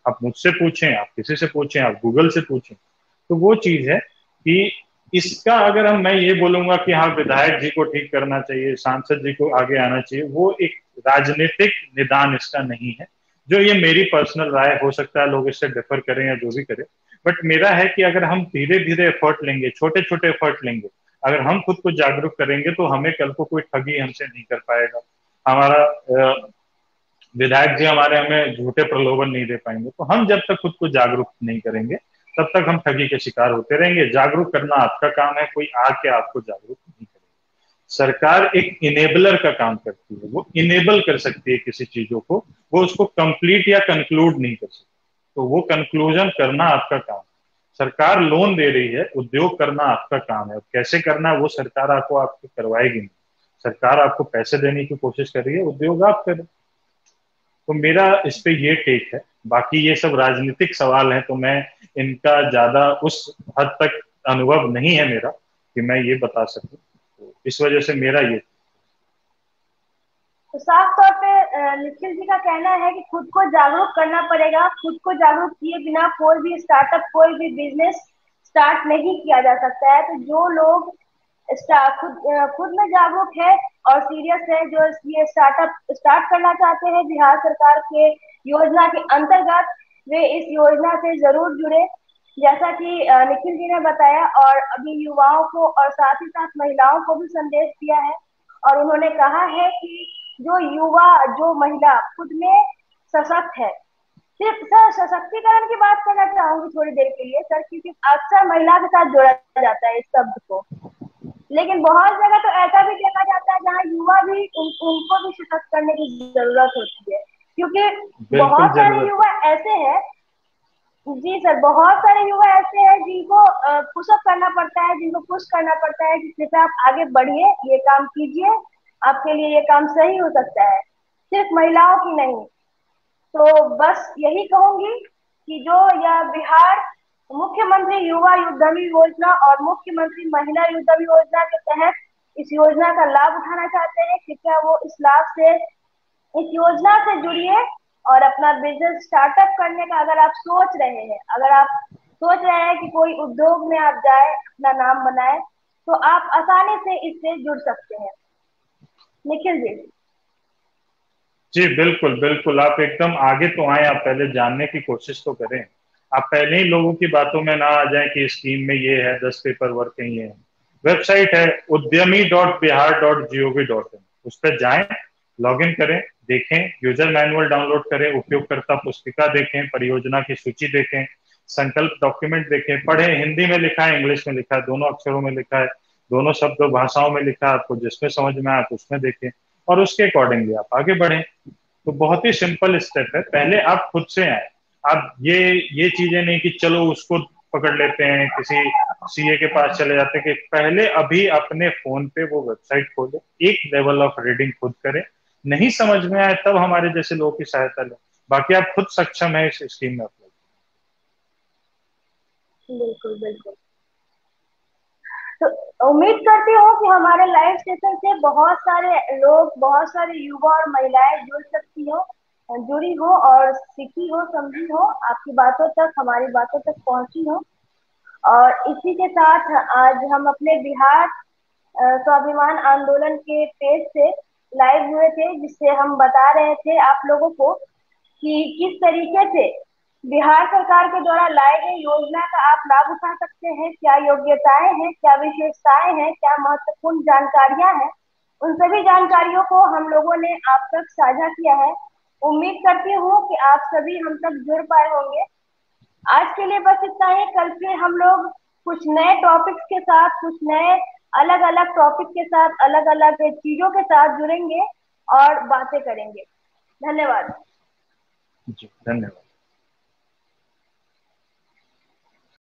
आप मुझसे पूछें, आप किसी से पूछें, आप गूगल से पूछें। तो वो चीज है कि इसका अगर मैं ये बोलूंगा कि हाँ विधायक जी को ठीक करना चाहिए, सांसद जी को आगे आना चाहिए, वो एक राजनीतिक निदान इसका नहीं है। जो ये मेरी पर्सनल राय, हो सकता है लोग इससे डिफर करें या जो भी करें, बट मेरा है कि अगर हम धीरे धीरे एफर्ट लेंगे, छोटे छोटे एफर्ट लेंगे, अगर हम खुद को जागरूक करेंगे, तो हमें कल को कोई ठगी हमसे नहीं कर पाएगा। हमारा विधायक जी हमारे हमें झूठे प्रलोभन नहीं दे पाएंगे। तो हम जब तक खुद को जागरूक नहीं करेंगे तब तक हम ठगी के शिकार होते रहेंगे। जागरूक करना आपका काम है, कोई आके आपको जागरूक नहीं करेगा। सरकार एक इनेबलर का काम करती है, वो इनेबल कर सकती है किसी चीजों को, वो उसको कंप्लीट या कंक्लूड नहीं कर सकती। तो वो कंक्लूजन करना आपका काम है। सरकार लोन दे रही है, उद्योग करना आपका काम है। कैसे करना है वो सरकार आपको करवाएगी नहीं। सरकार आपको पैसे देने की कोशिश कर रही है, उद्योग आप करें। तो मेरा इस पे ये टेक है। बाकी ये सब राजनीतिक सवाल हैं, तो मैं इनका ज्यादा उस हद तक अनुभव नहीं है मेरा कि मैं ये बता सकूं। तो इस वजह से मेरा ये। तो साफ तौर पे निखिल जी का कहना है कि खुद को जागरूक करना पड़ेगा। खुद को जागरूक किए बिना कोई भी स्टार्टअप, कोई भी बिजनेस स्टार्ट नहीं किया जा सकता है। तो जो लोग खुद में जागरूक है और सीरियस है, जो ये स्टार्टअप स्टार्ट करना चाहते हैं बिहार सरकार के योजना के अंतर्गत, वे इस योजना से जरूर जुड़े। जैसा कि निखिल जी ने बताया, और अभी युवाओं को और साथ ही साथ महिलाओं को भी संदेश दिया है। और उन्होंने कहा है कि जो युवा, जो महिला खुद में सशक्त है, सिर्फ सर सशक्तिकरण की बात करना चाहूंगी थोड़ी देर के लिए सर, क्योंकि अक्सर महिला के साथ जोड़ा जाता है इस शब्द को। लेकिन बहुत जगह तो ऐसा भी देखा जाता है जहाँ युवा भी उनको भी सशक्त करने की जरूरत होती है, क्योंकि बिल्कुल बहुत सारे जरूरत है। युवा ऐसे हैं। जी सर, बहुत सारे युवा ऐसे हैं जिनको पुशअप करना पड़ता है, जिनको पुश करना पड़ता है कि कृपया आप आगे बढ़िए, ये काम कीजिए, आपके लिए ये काम सही हो सकता है, सिर्फ महिलाओं की नहीं। तो बस यही कहूंगी कि जो यह बिहार मुख्यमंत्री युवा उद्यमी योजना और मुख्यमंत्री महिला उद्यमी योजना के तहत इस योजना का लाभ उठाना चाहते हैं, कृपया वो इस लाभ से, इस योजना से जुड़िए और अपना बिजनेस स्टार्टअप करने का अगर आप सोच रहे हैं, अगर आप सोच रहे हैं कि कोई उद्योग में आप जाए, अपना नाम बनाए, तो आप आसानी से इससे जुड़ सकते हैं। निखिल जी। जी बिल्कुल बिल्कुल, आप एकदम आगे तो आए, आप पहले जानने की कोशिश तो करें। आप पहले ही लोगों की बातों में ना आ जाएं कि स्कीम में ये है, 10 पेपर वर्क है, ये है। वेबसाइट है udyami.bihar.gov.in, उस पर जाएं, लॉगिन करें, देखें, यूजर मैनुअल डाउनलोड करें, उपयोगकर्ता पुस्तिका देखें, परियोजना की सूची देखें, संकल्प डॉक्यूमेंट देखें, पढ़ें। हिंदी में लिखा है, इंग्लिश में लिखा है, दोनों अक्षरों में लिखा है, दोनों शब्द भाषाओं में लिखा है, आपको जिसमें समझ में आए आप उसमें देखें और उसके अकॉर्डिंगली आप आगे बढ़ें। तो बहुत ही सिंपल स्टेप है, पहले आप खुद से आए। आप ये चीजें नहीं कि चलो उसको पकड़ लेते हैं, किसी सीए के पास चले जाते हैं, कि पहले अभी अपने फोन पे वो वेबसाइट खोले, एक लेवल ऑफ रीडिंग खुद करें, नहीं समझ में आए तब हमारे जैसे लोगों की सहायता लें। बाकी आप खुद सक्षम है इस स्कीम में अप्लाई। बिल्कुल बिल्कुल। तो उम्मीद करती हूँ कि हमारे लाइव सेशन से बहुत सारे लोग, बहुत सारे युवा और महिलाएं जुड़ सकती हो, जुड़ी हो और सीखी हो, समझी हो, आपकी बातों तक, हमारी बातों तक पहुंची हो। और इसी के साथ आज हम अपने बिहार स्वाभिमान आंदोलन के पेज से लाइव हुए थे, जिससे हम बता रहे थे आप लोगों को कि किस तरीके से बिहार सरकार के द्वारा लाए गए योजना का आप लाभ उठा सकते हैं, क्या योग्यताएं हैं, क्या विशेषताएं हैं, क्या महत्वपूर्ण जानकारियां हैं। उन सभी जानकारियों को हम लोगों ने आप तक साझा किया है। उम्मीद करती हूँ कि आप सभी हम तक जुड़ पाए होंगे। आज के लिए बस इतना ही, कल फिर हम लोग कुछ नए टॉपिक्स के साथ, कुछ नए अलग अलग टॉपिक के साथ, अलग अलग चीजों के साथ जुड़ेंगे और बातें करेंगे। धन्यवाद। जी धन्यवाद।